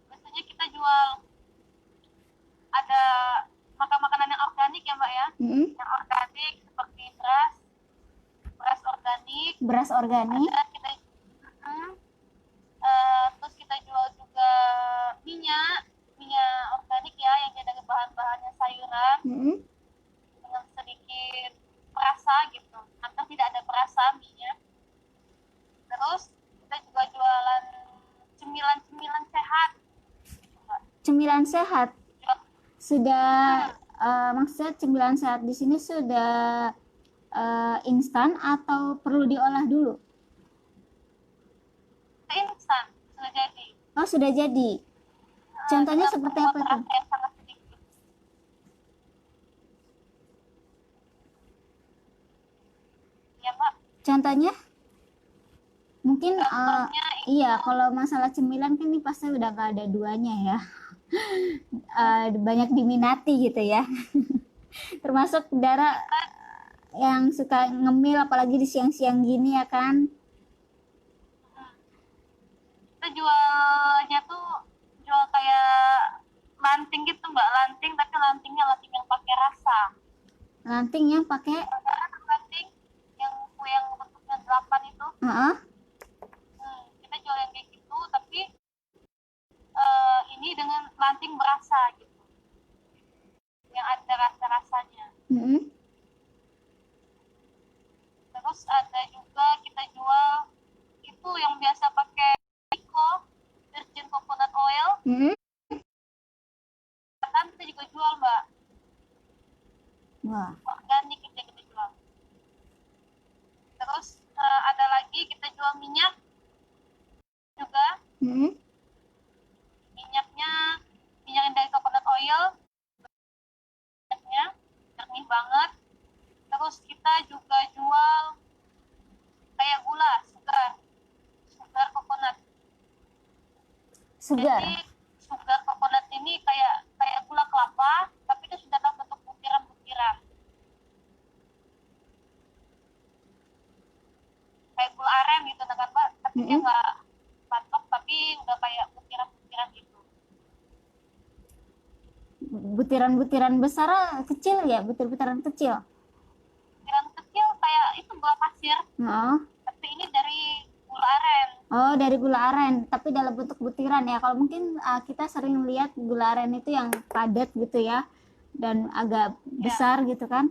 biasanya kita jual, ada makanan yang organik ya Mbak ya. Yang organik seperti beras organik. Beras organik. Ada kita terus kita jual juga minyak organik ya, yang dari bahan-bahannya sayuran dengan sedikit perasa gitu, atau tidak ada perasa minyak. Terus kita juga jualan cemilan sehat. Cemilan sehat sudah maksudnya cemilan sehat di sini sudah instan atau perlu diolah dulu? Instan sudah jadi. Oh, sudah jadi. Contohnya seperti apa tuh? Yang sangat Contohnya mungkin Contohnya iya, kalau masalah cemilan kan ini pasti udah gak ada duanya ya. Banyak diminati gitu ya. Termasuk Dara kita yang suka ngemil apalagi di siang-siang gini ya kan. kita jualnya tuh jual kayak lanting gitu mbak, lanting tapi lantingnya lanting yang pakai rasa. Lanting yang pakai Lanting yang kue yang bentuknya 8 itu. Heeh. Kita jual yang kayak gitu tapi ini dengan lanting berasa gitu, yang ada rasa-rasanya. Mm-mm. Terus ada juga kita jual itu yang biasa pakai Iko, virgin coconut oil, Mm-mm. kan kita juga jual mbak, Wah. organik kita jual. Terus ada lagi kita jual minyak juga. Mm-mm. Minyaknya minyak yang dari coconut oil, minyaknya jernih banget. Terus kita juga jual kayak gula, sugar coconut. Sugar. Jadi sugar coconut ini kayak gula kelapa, tapi itu sudah dalam bentuk butiran-butiran. Kayak gula aren gitu kan Pak, tapi dia Mm-mm. nggak batok, tapi udah kayak butiran-butiran gitu. Butiran-butiran besar kecil ya, butiran kecil. Butiran kecil kayak itu gula pasir, Oh. tapi ini dari gula aren. Oh, dari gula aren, tapi dalam bentuk butiran ya. Kalau mungkin kita sering lihat gula aren itu yang padat gitu ya, dan agak Ya. besar gitu kan.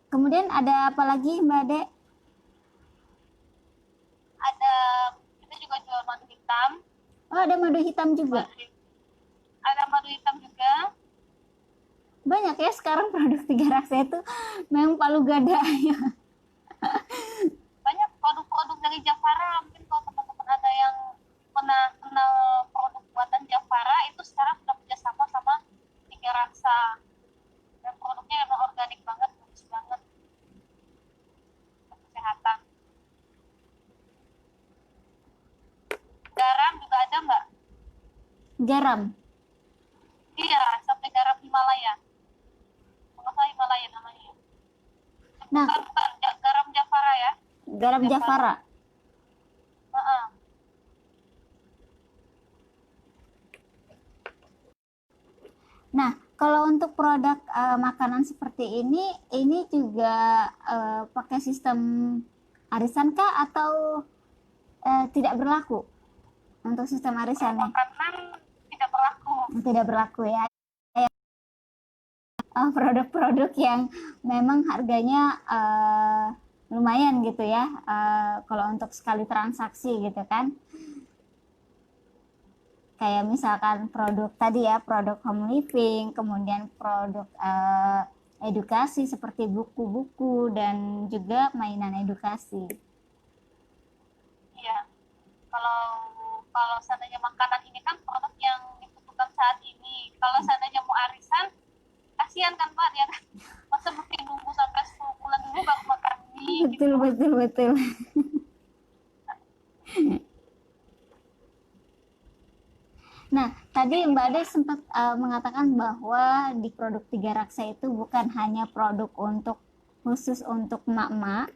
Kemudian ada apa lagi Mbak Ade? Ada kita juga jual madu hitam. Oh, ada madu hitam juga. Ada madu hitam juga. Banyak ya sekarang produk Tiga Raksa itu memang palu gada ya. Banyak produk-produk dari Jafara. Mungkin kalau teman-teman ada yang pernah kenal produk buatan Jafara, itu sekarang sudah kerjasama sama Tiga Raksa. Dan produknya emang organik banget, bagus banget untuk kesehatan. Garam juga ada mbak. Garam. Iya, sampai garam Himalaya. Kalau Himalaya namanya. Nah, Bukan garam Jafara ya. garam Jafara. Nah, kalau untuk produk makanan seperti ini juga pakai sistem arisan kah atau tidak berlaku untuk sistem arisannya? Makanan tidak berlaku. Tidak berlaku ya. Produk-produk yang memang harganya lumayan gitu ya, kalau untuk sekali transaksi gitu kan. Kayak misalkan produk tadi ya, produk home living, kemudian produk edukasi seperti buku-buku dan juga mainan edukasi. Iya. Kalau seandainya makanan ini kan produk yang dibutuhkan saat ini. Kalau seandainya mau arisan, kasihan kan Pak, dia kan masa mesti nunggu sampai 10 bulan dulu baru makan mie. Betul, gitu. Betul. Nah, tadi Mbak Ade sempat mengatakan bahwa di produk Tiga Raksa itu bukan hanya produk khusus untuk emak-emak,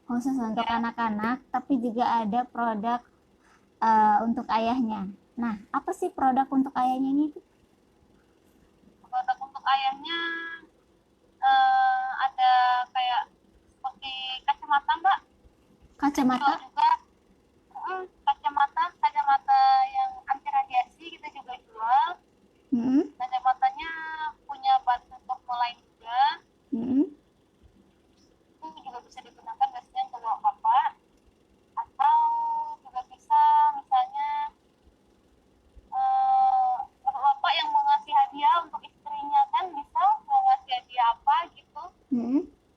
khusus untuk anak-anak, tapi juga ada produk untuk ayahnya. Nah, apa sih produk untuk ayahnya ini? Produk untuk ayahnya ada kayak seperti kacamata Mbak. Kacamata? Juga kacamata yang anti radiasi kita juga jual. Kacamatanya punya bahan formalin juga. Itu juga bisa digunakan biasanya untuk bapak, atau juga bisa misalnya bapak yang mau ngasih hadiah untuk istrinya, kan bisa mau ngasih hadiah apa gitu.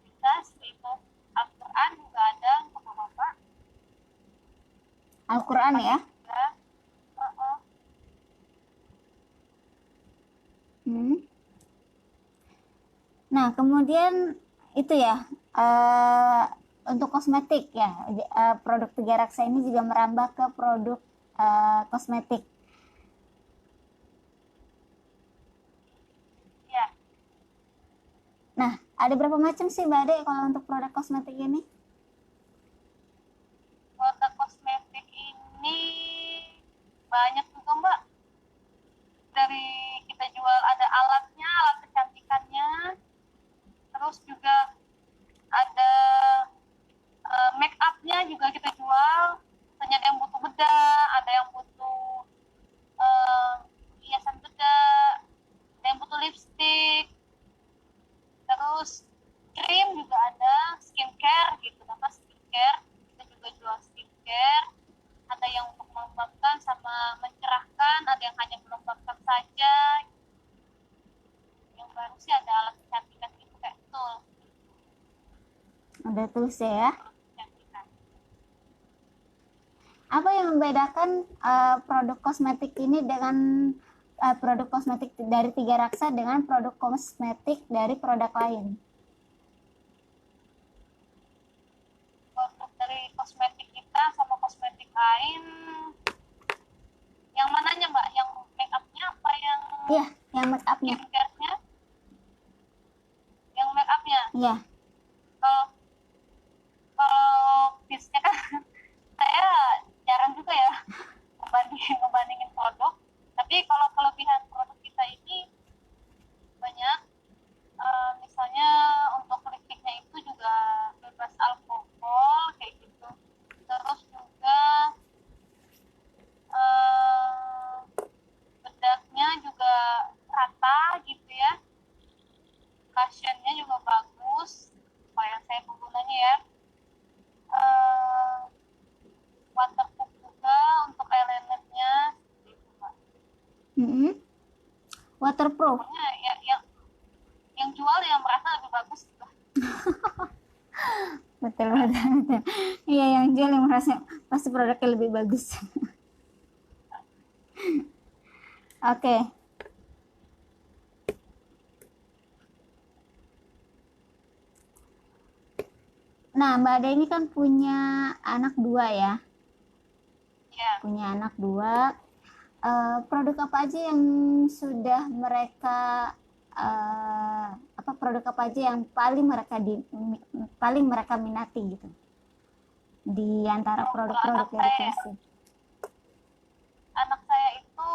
Bisa seperti itu. Al-Quran juga ada untuk bapak. Al-Quran ya? Nah, kemudian itu ya, untuk kosmetik ya, produk Tiga Raksa ini juga merambah ke produk kosmetik. Ya, Nah, ada berapa macam sih Mbak Ade kalau untuk produk kosmetik ini? produk kosmetik ini banyak juga Mbak. Dari kita jual ada alatnya, alat kecantikannya, terus juga ada make upnya juga kita jual. Misalnya ada yang butuh bedah, ada yang butuh eh, hiasan bedah, ada yang butuh lipstick, terus krim juga ada, skincare gitu, apa skincare kita juga jual skincare. Ada yang untuk melembabkan sama mencerahkan, ada yang hanya melembabkan saja. Yang baru sih ada alat kecantikan gitu kayak tool Ada tulis ya. kecantikan. Apa yang membedakan produk kosmetik ini dengan produk kosmetik dari Tiga Raksa dengan produk kosmetik dari produk lain? Produk dari kosmetik kita sama kosmetik lain, yang mananya Mbak? Yang make upnya apa yang Iya, yang make upnya. skincare-nya? Yang make upnya? Iya. Kalau kalau tipsnya kan saya jarang juga ya ngebandingin produk. Tapi kalau kelebihan produk kita ini banyak. Misalnya untuk lipstiknya itu juga bebas alkohol kayak gitu. Terus juga bedaknya juga rata gitu ya. Cushionnya juga bagus. Kalau yang saya penggunanya ya. Waterproof juga untuk eyelinernya. Gitu, Mbak. Waterproof. Pokoknya yang jual yang merasa lebih bagus gitu. Betul, betul, betul. Iya, yang jual yang merasa pasti produknya lebih bagus. Oke. Nah, Mbak Ade ini kan punya anak 2 ya. Ya. Punya anak 2. Produk apa aja yang sudah mereka produk apa aja yang paling mereka minati gitu di antara produk-produk dari Kasih? Anak saya itu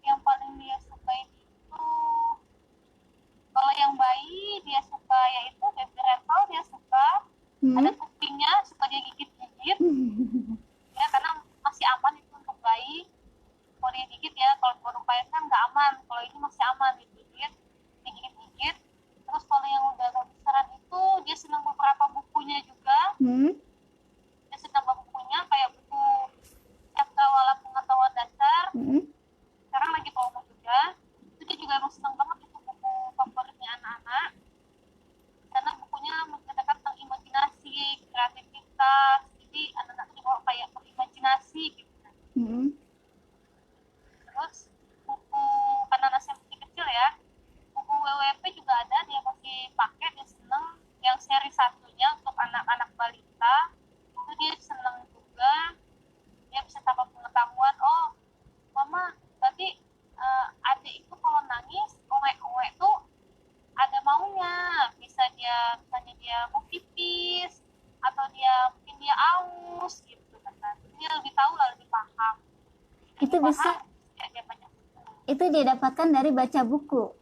yang paling dia sukai itu, kalau yang bayi dia suka yaitu baby rental, dia suka ada kupingnya, suka dia gigit-gigit ya, karena masih aman itu untuk bayi. Kalau dia gigit ya, kalau baru payen kan nggak aman, kalau ini masih aman digigit. Terus kalau yang udah agak besaran itu dia senang beberapa bukunya juga. Dia senang bukunya kayak buku Cakrawala Pengetahuan Dasar. Sekarang lagi promo juga. Itu dia juga emang senang banget, itu buku favoritnya anak-anak. Karena bukunya menceritakan tentang imajinasi, kreativitas. Jadi anak-anak juga kayak berimajinasi gitu. Terus buku, karena anaknya masih kecil ya, buku WWP juga ada, dia masih pakai, dia seneng. Yang seri satunya untuk anak-anak balita itu dia seneng juga, dia bisa tambah pengetahuan. Oh mama, berarti adik itu kalau nangis owek-owek tuh ada maunya, bisa dia misalnya dia mau pipis atau dia mungkin dia aus gitu kan. Dia lebih tahu lah, lebih paham. Itu bisa Ya, dia banyak. itu dia dapatkan dari baca buku.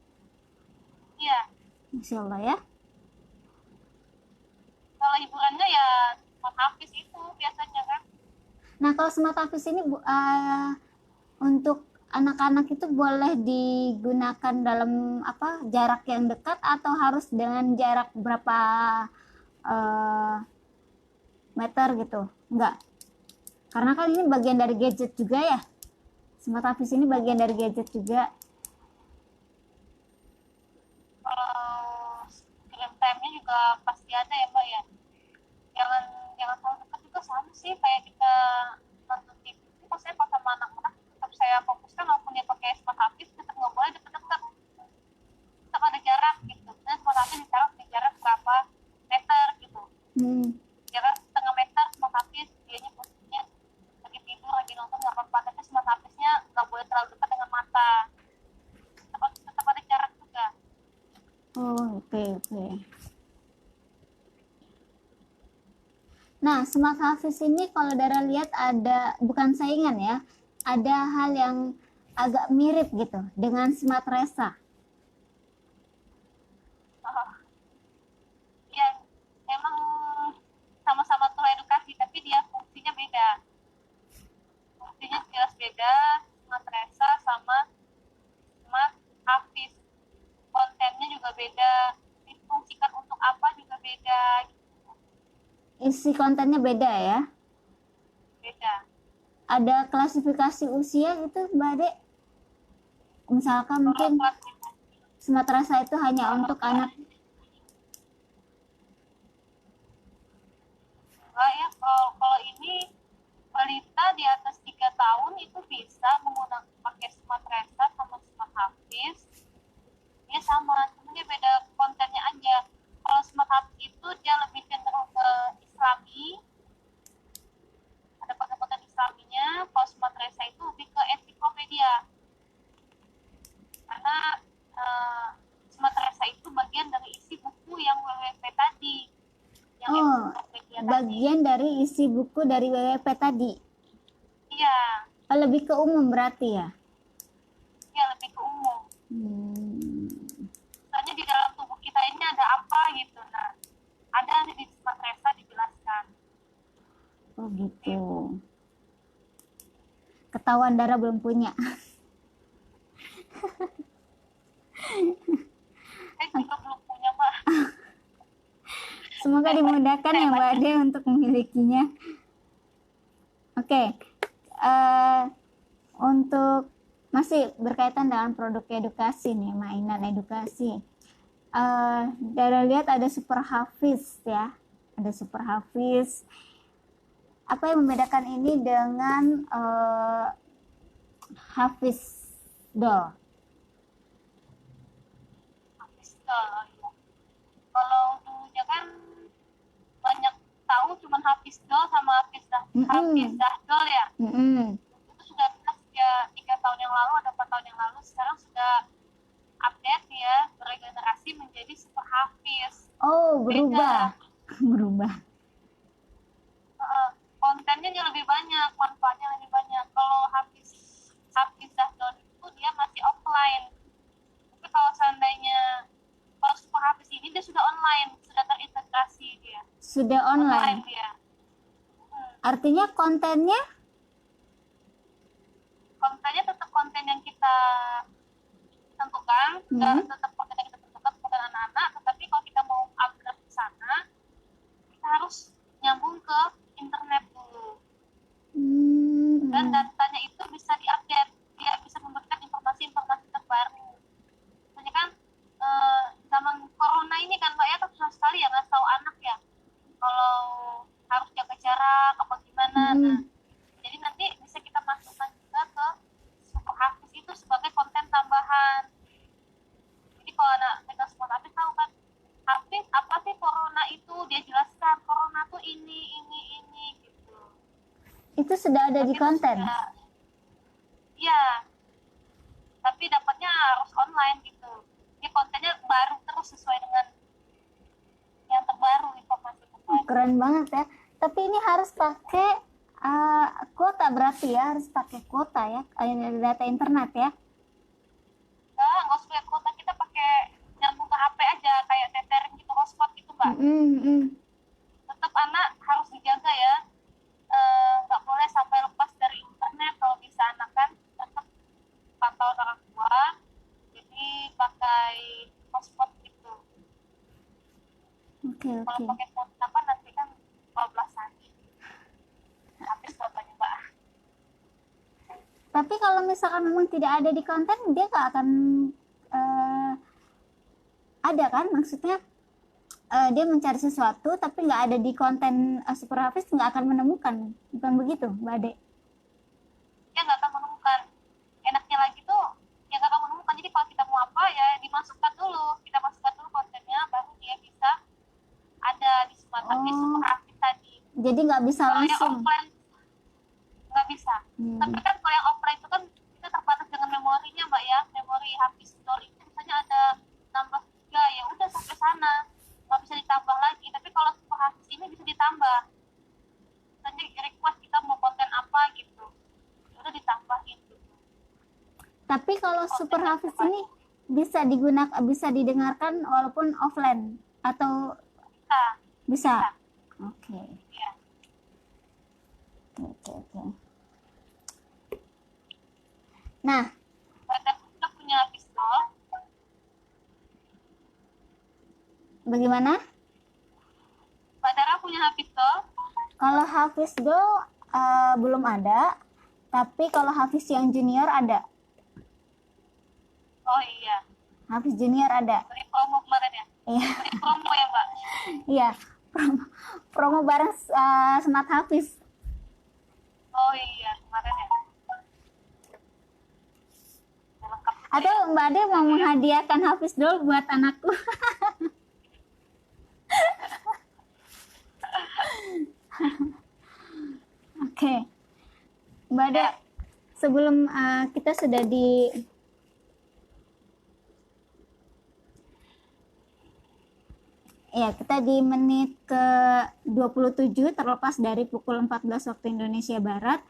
Iya. Masya Allah ya. Kalau hiburannya ya Smart Hafiz itu biasanya kan. Nah, kalau Smart Hafiz ini untuk anak-anak itu boleh digunakan dalam jarak yang dekat atau harus dengan jarak berapa meter gitu? Enggak. Karena kan ini bagian dari gadget juga ya. Smart Hafiz ini bagian dari gadget juga. Kalau screen time-nya juga pasti ada ya Mbak ya. Jangan terlalu dekat juga, sama sih kayak kita nonton TV. Kalau saya pas sama anak-anak tetap saya fokuskan, walaupun dia pakai Smart Hafiz tetap nggak boleh deket-deket. Tetap ada jarak gitu. Dan Smart Hafiz Oke. Nah, Smart Hafiz ini kalau Dara lihat ada, bukan saingan ya, ada hal yang agak mirip gitu dengan Smart Resa. Ya, emang sama-sama tool edukasi, tapi dia fungsinya beda. Fungsinya jelas beda, Smart Resa sama Smart Hafiz. Kontennya juga beda, difungsikan untuk apa juga beda. Isi kontennya beda ya. Beda. Ada klasifikasi usia gitu, Mbak Dek? Misalkan mungkin Smart Resa itu hanya untuk anak. Enggak ya, kalau ini balita di atas 3 tahun itu bisa menggunakan pakai Smart Resa sama Smart Hafiz. Dia sama, cuma dia beda kontennya aja. Kalau Smart Hafiz itu dia lebih cenderung ke Islami, ada pakai Islaminya. Kalau Smart Resa itu lebih ke ensiklopedia, karena Smart Resa itu bagian dari isi buku yang WWP tadi, yang ensiklopedia bagian tadi. dari isi buku dari WWP tadi. Iya. Lebih ke umum berarti ya? Iya, lebih ke umum. Soalnya di dalam tubuh kita ini ada apa gitu. Nah, ada di Smart Resa dijelaskan. Oh gitu. Ketahuan Dara belum punya. Saya juga belum punya, Mbak. Semoga dimudahkan ya Mbak Ade untuk memilikinya. Oke. Untuk masih berkaitan dengan produk edukasi nih, mainan edukasi. Dara lihat ada Super Hafiz ya. Ada Super Hafiz. Apa yang membedakan ini dengan Hafiz Doll? Hafiz Doll, ya. Kalau dulunya kan banyak tahu cuma Hafiz Doll sama Hafiz Dahdol ya. Itu sudah ya 3 tahun yang lalu, ada 4 tahun yang lalu. Sekarang sudah update ya, beregenerasi menjadi Super Hafiz. Oh, berubah. Berubah. Kontennya lebih banyak, manfaatnya lebih banyak. Kalau Hafiz Dahdol itu dia masih offline. Tapi kalau seandainya kalau Super Hafiz ini dia sudah online, sudah terintegrasi dia. Sudah online dia. Artinya kontennya Tetap konten yang kita tentukan, tetap konten yang kita tentukan, konten anak-anak. Tetapi kalau kita mau upgrade ke sana, kita harus nyambung ke internet dulu. Dan datanya itu bisa diupdate, dia bisa memberikan informasi-informasi terbaru. Soalnya kan zaman corona ini kan Mbak ya, kan susah sekali ya ngasih tahu anak ya kalau harus jaga jarak apa gimana. Nah, jadi nanti bisa kita masukkan juga ke Super Hafiz itu sebagai konten tambahan. Jadi kalau anak mereka Smart Hafiz tahu kan, Hafiz apa sih corona itu, dia jelaskan corona tuh ini gitu. Itu sudah ada di konten? Iya, tapi dapatnya harus online gitu. Jadi kontennya baru terus sesuai dengan yang terbaru, informasi terbaru. Keren banget ya. Tapi ini harus pakai kuota berarti ya, harus pakai kuota ya, data internet ya? Nggak usah pakai kuota, kita pakai nyambung ke HP aja, kayak tethering gitu, hotspot gitu Mbak. Tetap anak harus dijaga ya, nggak boleh sampai lepas dari internet. Kalau bisa anak kan tetap pantau orang tua, jadi pakai hotspot gitu. Kalau pakai kuota kan nanti kan 12 habis kuotanya Mbak. Tapi kalau misalkan memang tidak ada di konten, dia nggak akan ada kan? Maksudnya dia mencari sesuatu tapi nggak ada di konten Super Hafiz, nggak akan menemukan, bukan begitu Mbak Ade? Dia nggak akan menemukan. Enaknya lagi tuh ya nggak akan menemukan. Jadi kalau kita mau apa ya dimasukkan dulu, kita masukkan dulu kontennya, baru dia bisa ada di Smart Hafiz, Super Hafiz tadi. Jadi nggak bisa kalau langsung? Yang offline nggak bisa. Tapi kan kalau yang offline itu kan kita terbatas dengan memorinya Mbak ya. Memori Hafiz Doll itu misalnya ada 16 GB, ya udah sampai sana ini bisa ditambah. Misalnya request kita mau konten apa gitu, udah ditambahin gitu. Tapi kalau Super Hafiz ini bisa digunakan, bisa didengarkan walaupun offline atau bisa? Oke. Iya. Oke. Nah, Kita punya pistol. bagaimana? Mbak Dara punya pistol? Kalau Hafiz Go belum ada, tapi kalau Hafiz yang junior ada. Oh iya. Hafiz junior ada. Beri promo kemarin ya? Iya. Beri promo ya Mbak? Iya, promo bareng Smart Hafiz. Oh iya, kemarin ya. Lengkap. Atau Mbak Ade mau menghadiahkan Hafiz dulu buat anakku. Oke. Mbak Ade, sebelum kita sudah di kita di menit ke 27, terlepas dari pukul 14 waktu Indonesia Barat.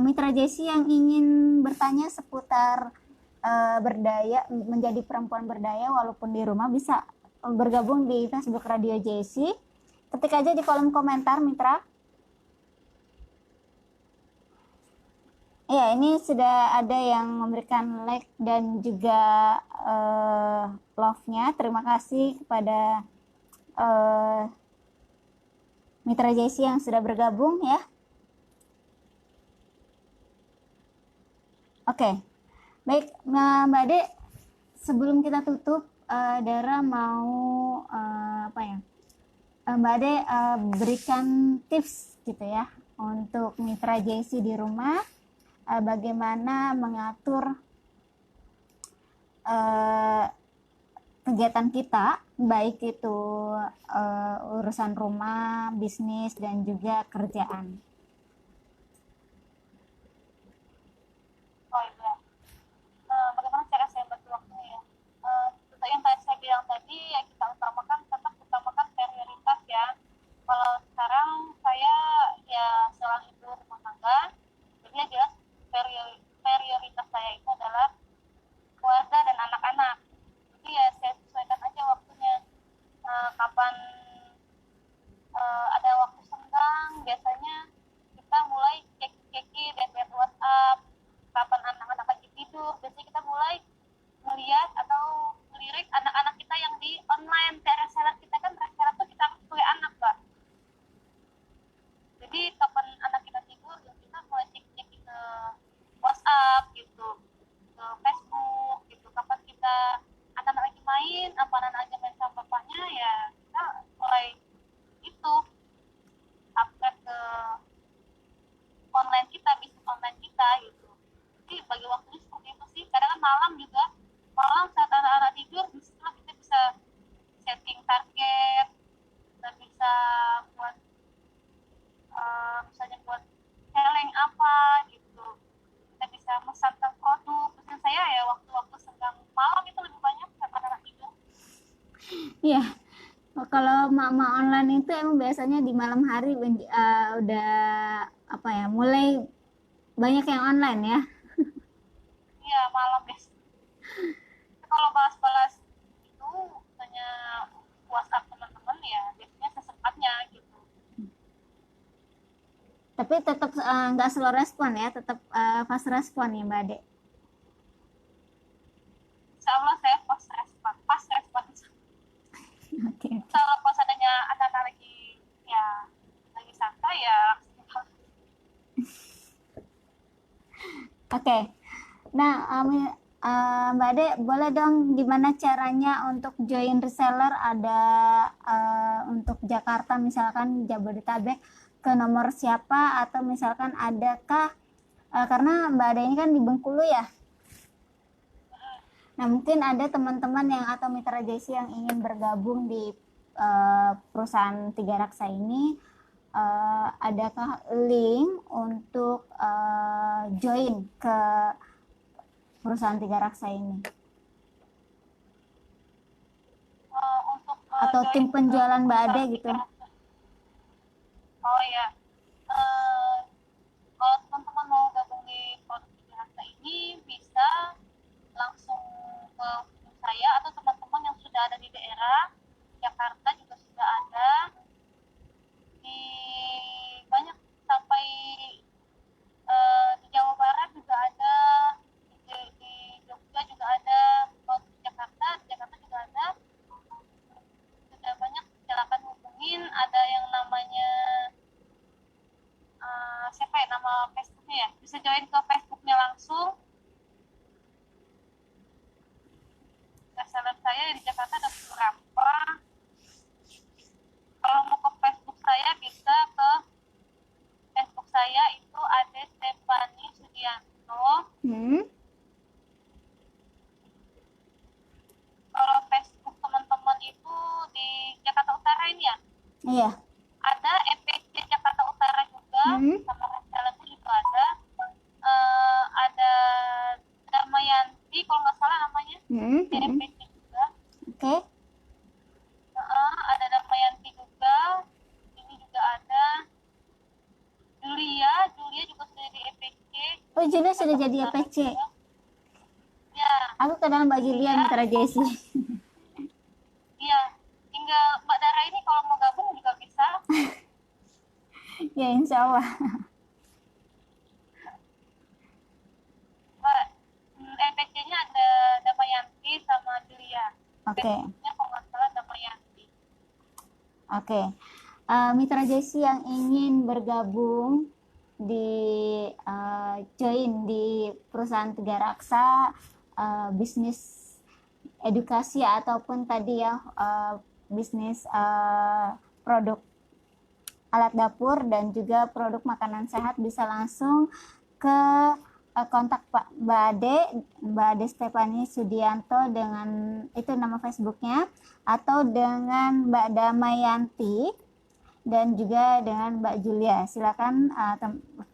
Mitra Jessi yang ingin bertanya seputar berdaya, menjadi perempuan berdaya walaupun di rumah, bisa bergabung di Facebook Radio Jessi. Ketik aja di kolom komentar, Mitra. Ya, ini sudah ada yang memberikan like dan juga love-nya. Terima kasih kepada Mitra Jessi yang sudah bergabung ya. Oke. Baik, Mbak Ade, sebelum kita tutup, Dara mau Mbak Ade berikan tips gitu ya untuk Mitra Jessi di rumah, bagaimana mengatur kegiatan kita, baik itu urusan rumah, bisnis, dan juga kerjaan. Oh iya. Bagaimana cara saya bagi waktunya ya? Untuk yang tadi saya bilang tadi, ya kita tetap utamakan prioritas ya. Kalau sekarang saya ya seorang ibu rumah tangga, jadi ya jelas prioritas saya itu adalah keluarga dan anak-anak. Jadi ya saya sesuaikan aja waktunya. Kapan ada waktu senggang, biasanya kita mulai cek-ceki dan lihat WhatsApp. Kapan anak-anak lagi tidur, biasanya kita mulai melihat atau melirik anak-anak kita yang di online. Reseller kita kan, reseller tuh kita sebagai anak, Mbak. Jadi kapan anak kita tidur, ya kita mulai cek-ceki ke WhatsApp gitu, ke Facebook gitu. Kapan kita anak-anak lagi main, apa anak-anak lagi main sama bapaknya, ya kita mulai itu upgrade ke online kita, bisnis online kita gitu. Jadi bagi waktunya seperti itu sih. Kadang kan malam juga, malam saat anak-anak tidur, disitulah kita bisa setting target, kita bisa buat misalnya buat challenge apa gitu, kita bisa memasarkan produk. Misalnya saya ya waktu-waktu senggang malam itu lebih banyak saat anak-anak tidur. Iya, kalau mak-mak online itu emang biasanya di malam hari udah mulai banyak yang online ya. Iya, malam guys. Kalau balas-balas itu misalnya WhatsApp teman-teman ya biasanya sesempatnya gitu. Tapi tetap nggak slow respon ya, tetap fast respon ya Mbak Ade. Insya Allah saya fast respon. Oke. Kalau pas adanya anak-anak lagi santai ya langsung. Oke. Nah, Mbak Ade, boleh dong gimana caranya untuk join reseller, ada untuk Jakarta misalkan, Jabodetabek, ke nomor siapa, atau misalkan adakah karena Mbak Ade ini kan di Bengkulu ya. Nah, mungkin ada teman-teman yang atau Mitra Jessi yang ingin bergabung di perusahaan Tiga Raksa ini, adakah link untuk join ke perusahaan Tiga Raksa ini? Untuk Atau tim penjualan Mbak Ade gitu? Oh ya, eh, kalau teman-teman mau gabung di produk Jakarta ini bisa langsung ke saya atau teman-teman yang sudah ada di daerah Jakarta juga sudah ada di banyak sampai di Jawa Barat juga ada di Jogja juga ada kalau di Jakarta juga ada sudah banyak silakan hubungin ada yang namanya siapa ya nama Facebooknya ya bisa join ke Facebooknya langsung reseller saya di Jakarta ada beberapa kalau mau ke Facebook saya bisa ke Facebook saya itu ada Stefani Sudianto. Kalau Facebook teman-teman itu di Jakarta Utara ini ya Iya. ada EPC Jakarta Utara juga sama resellernya juga ada Damayanti kalau nggak salah namanya di EPC juga. Oke. Ada Damayanti juga ini juga ada Julia juga sudah di EPC. Oh, Julia sudah jadi EPC. Ya. Aku kenal Mbak Julia Mitra Jesi. Iya, tinggal Mbak Dara ini kalau mau gabung juga bisa. Ya, insya Allah. Mbak, EPC-nya ada Damayanti sama Julia. Oke. EPC-nya kalau nggak salah Damayanti. Oke. Mitra Jesi yang ingin bergabung di join di perusahaan Tiga Raksa bisnis edukasi ataupun tadi ya bisnis produk alat dapur dan juga produk makanan sehat bisa langsung ke kontak Mbak Ade Stefani Sudianto dengan itu nama Facebooknya atau dengan Mbak Damayanti dan juga dengan Mbak Julia. Silakan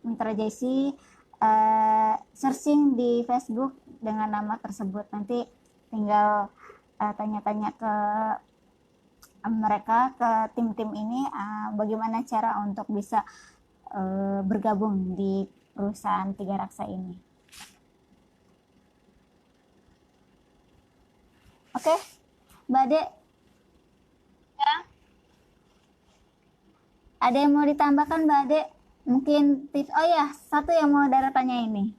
Mitra Jesi searching di Facebook dengan nama tersebut. Nanti tinggal tanya-tanya ke mereka, ke tim-tim ini bagaimana cara untuk bisa bergabung di perusahaan Tiga Raksa ini. Oke, Mbak Ade. Ya. Ada yang mau ditambahkan Mbak Ade? Mungkin tips, oh ya, satu yang mau Dara tanya ini.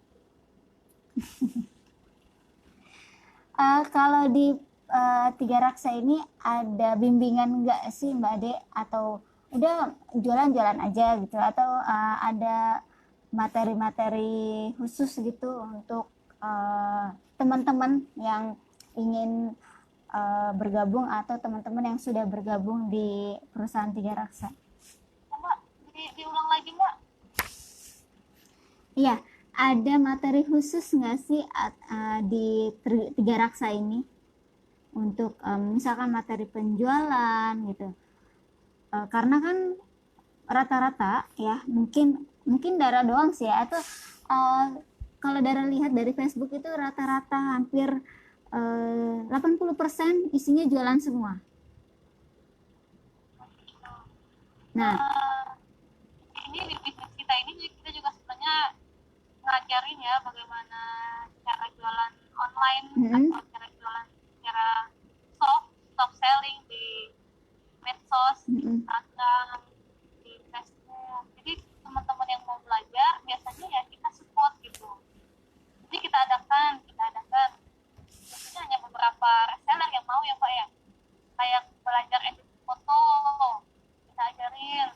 Kalau di Tiga Raksa ini ada bimbingan nggak sih Mbak Ade? Atau udah jualan-jualan aja gitu? Atau ada materi-materi khusus gitu untuk teman-teman yang ingin bergabung atau teman-teman yang sudah bergabung di perusahaan Tiga Raksa? Mbak, diulang lagi Mbak. Iya, ada materi khusus nggak sih di Tiga Raksa ini untuk misalkan materi penjualan gitu? Karena kan rata-rata ya mungkin Dara doang sih ya, atau kalau Dara lihat dari Facebook itu rata-rata hampir 80% isinya jualan semua. Nah, ini di bisnis kita ini kita juga sebenarnya ngajarin ya bagaimana cara jualan online atau cara jualan secara soft selling di medsos, di Instagram, di Facebook. Jadi teman-teman yang mau belajar biasanya ya kita support gitu. Jadi kita adakan biasanya hanya beberapa reseller yang mau ya Pak ya, kayak belajar edit foto kita ajarin,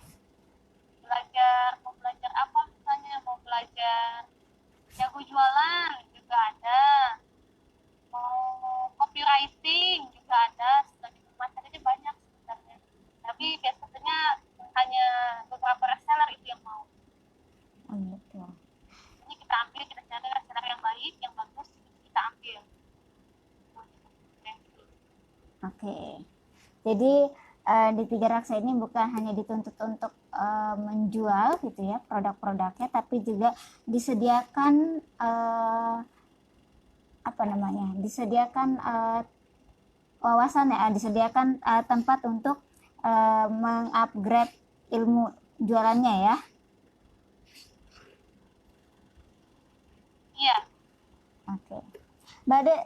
mau belajar apa misalnya, mau belajar jago jualan juga ada, mau copywriting juga ada, materinya banyak sebenarnya, tapi biasanya hanya beberapa reseller itu yang mau. Ini kita ambil, kita cari reseller yang baik, yang bagus, kita ambil. Oke. Jadi di Tiga Raksa ini bukan hanya dituntut untuk menjual gitu ya produk-produknya, tapi juga disediakan disediakan wawasan ya, disediakan tempat untuk mengupgrade ilmu jualannya ya. Iya. Oke. Mbak Ade,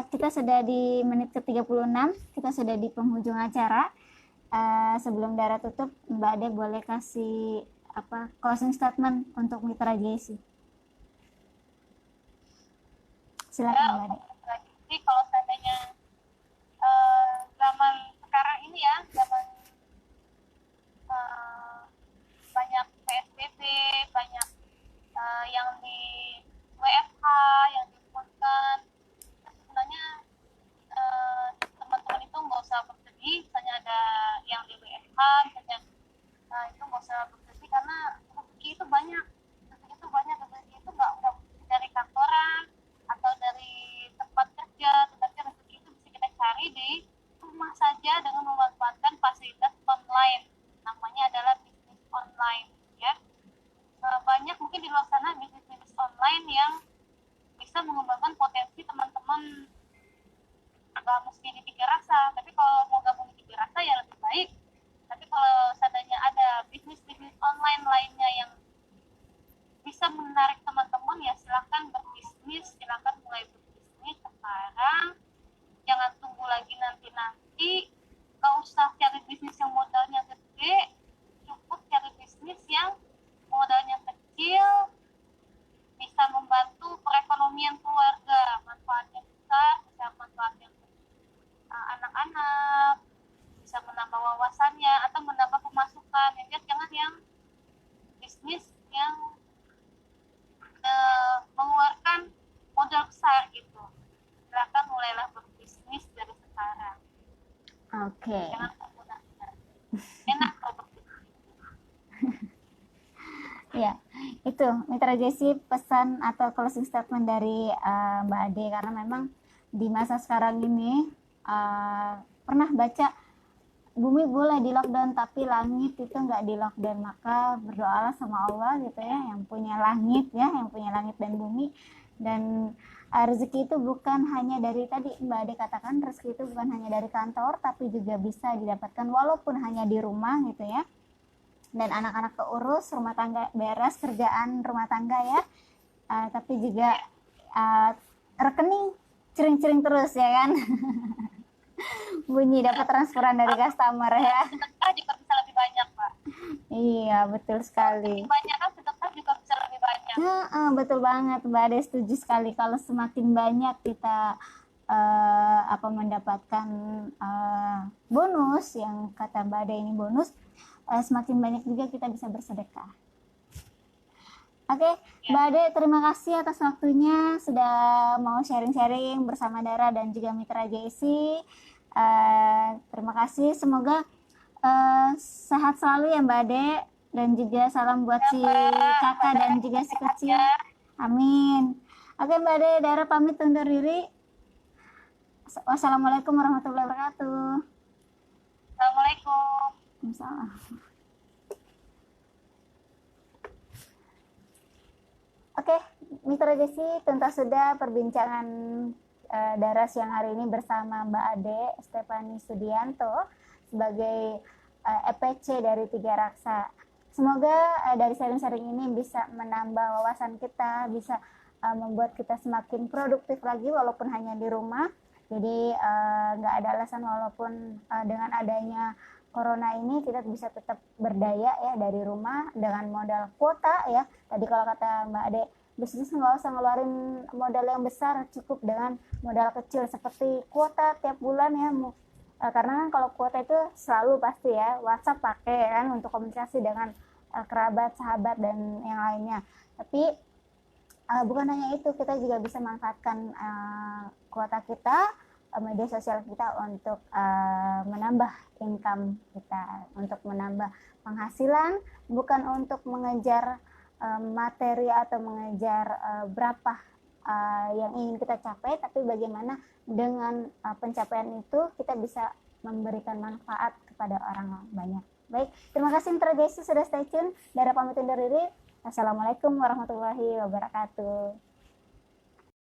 kita sudah di menit ke-36, kita sudah di penghujung acara. Sebelum Dara tutup, Mbak Ade boleh kasih closing statement untuk Mitra JC. Silakan Mbak Ade. Jadi kalau seandainya zaman sekarang ini ya, zaman banyak PSBB, banyak yang di WFH, yang diumumkan, sebenarnya teman-teman itu nggak usah bersedih, misalnya ada yang di WFH, misalnya itu nggak usah bersedih karena rezeki itu banyak, rezeki itu nggak dari kantoran atau dari tempat kerja, tetapi rezeki itu bisa kita cari di rumah saja dengan memanfaatkan fasilitas online, namanya adalah bisnis online ya. Banyak mungkin di luar sana bisnis online yang bisa mengembangkan potensi teman-teman. Nggak mesti di Tiga Rasa, tapi kalau mau gabung di Tiga Rasa ya lebih baik. Tapi kalau seandainya ada bisnis-bisnis online lainnya yang bisa menarik teman-teman, ya silakan berbisnis, silakan mulai berbisnis sekarang. Jangan tunggu lagi nanti. Nggak usah cari bisnis yang modalnya gede, cukup cari bisnis yang modalnya kecil, bisa membantu perekonomian keluarga, manfaatnya besar, bisa manfaatnya anak-anak, bisa menambah wawasannya atau menambah pemasukan. Yang jangan yang bisnis yang mengeluarkan modal besar gitu. Silakan mulailah berbisnis dari sekarang. Oke. Jangan menggunakan. Enak kalau berbisnis. Ya, itu Mitra JC pesan atau closing statement dari Mbak Ade, karena memang di masa sekarang ini pernah baca bumi boleh di lockdown tapi langit itu nggak di lockdown, maka berdoalah sama Allah gitu ya, yang punya langit dan bumi. Dan rezeki itu bukan hanya dari, tadi Mbak Ade katakan, rezeki itu bukan hanya dari kantor tapi juga bisa didapatkan walaupun hanya di rumah gitu ya. Dan anak-anak keurus, rumah tangga beres, kerjaan rumah tangga ya, tapi juga rekening cering-cering terus ya kan. Bunyi dapat transferan dari customer ya. Sedekah juga bisa lebih banyak, Pak. Iya, betul sekali. Banyak kan sedekah juga bisa lebih banyak. Betul banget, Mbak Ade, setuju sekali. Kalau semakin banyak kita mendapatkan bonus, yang kata Mbak Ade ini bonus, semakin banyak juga kita bisa bersedekah. Oke, Mbak Ade, terima kasih atas waktunya sudah mau sharing-sharing bersama Dara dan juga Mitra JC. Terima kasih, semoga sehat selalu ya Mbak Ade, dan juga salam buat si kakak dan juga si kecil. Amin. Oke Mbak Ade, Dara pamit undur diri. Wassalamualaikum warahmatullahi wabarakatuh. Assalamualaikum. Waalaikumsalam. Oke, Mitra JC, tuntas sudah perbincangan Dara siang hari ini bersama Mbak Ade Stefani Sudianto sebagai EPC dari Tiga Raksa. Semoga dari sharing-sharing ini bisa menambah wawasan kita, bisa membuat kita semakin produktif lagi walaupun hanya di rumah. Jadi nggak ada alasan, walaupun dengan adanya corona ini kita bisa tetap berdaya ya dari rumah dengan modal kuota ya. Tadi kalau kata Mbak Ade, bisnis nggak usah ngeluarin modal yang besar, cukup dengan modal kecil seperti kuota tiap bulan ya. Karena kan kalau kuota itu selalu pasti ya WhatsApp pakai kan untuk komunikasi dengan kerabat, sahabat dan yang lainnya. Tapi bukan hanya itu, kita juga bisa manfaatkan kuota kita, media sosial kita untuk menambah income kita, untuk menambah penghasilan, bukan untuk mengejar materi atau mengejar berapa yang ingin kita capai, tapi bagaimana dengan pencapaian itu kita bisa memberikan manfaat kepada orang banyak. Baik, terima kasih Mitra JC sudah stay tune. Dara pamit undur diri. Assalamualaikum warahmatullahi wabarakatuh.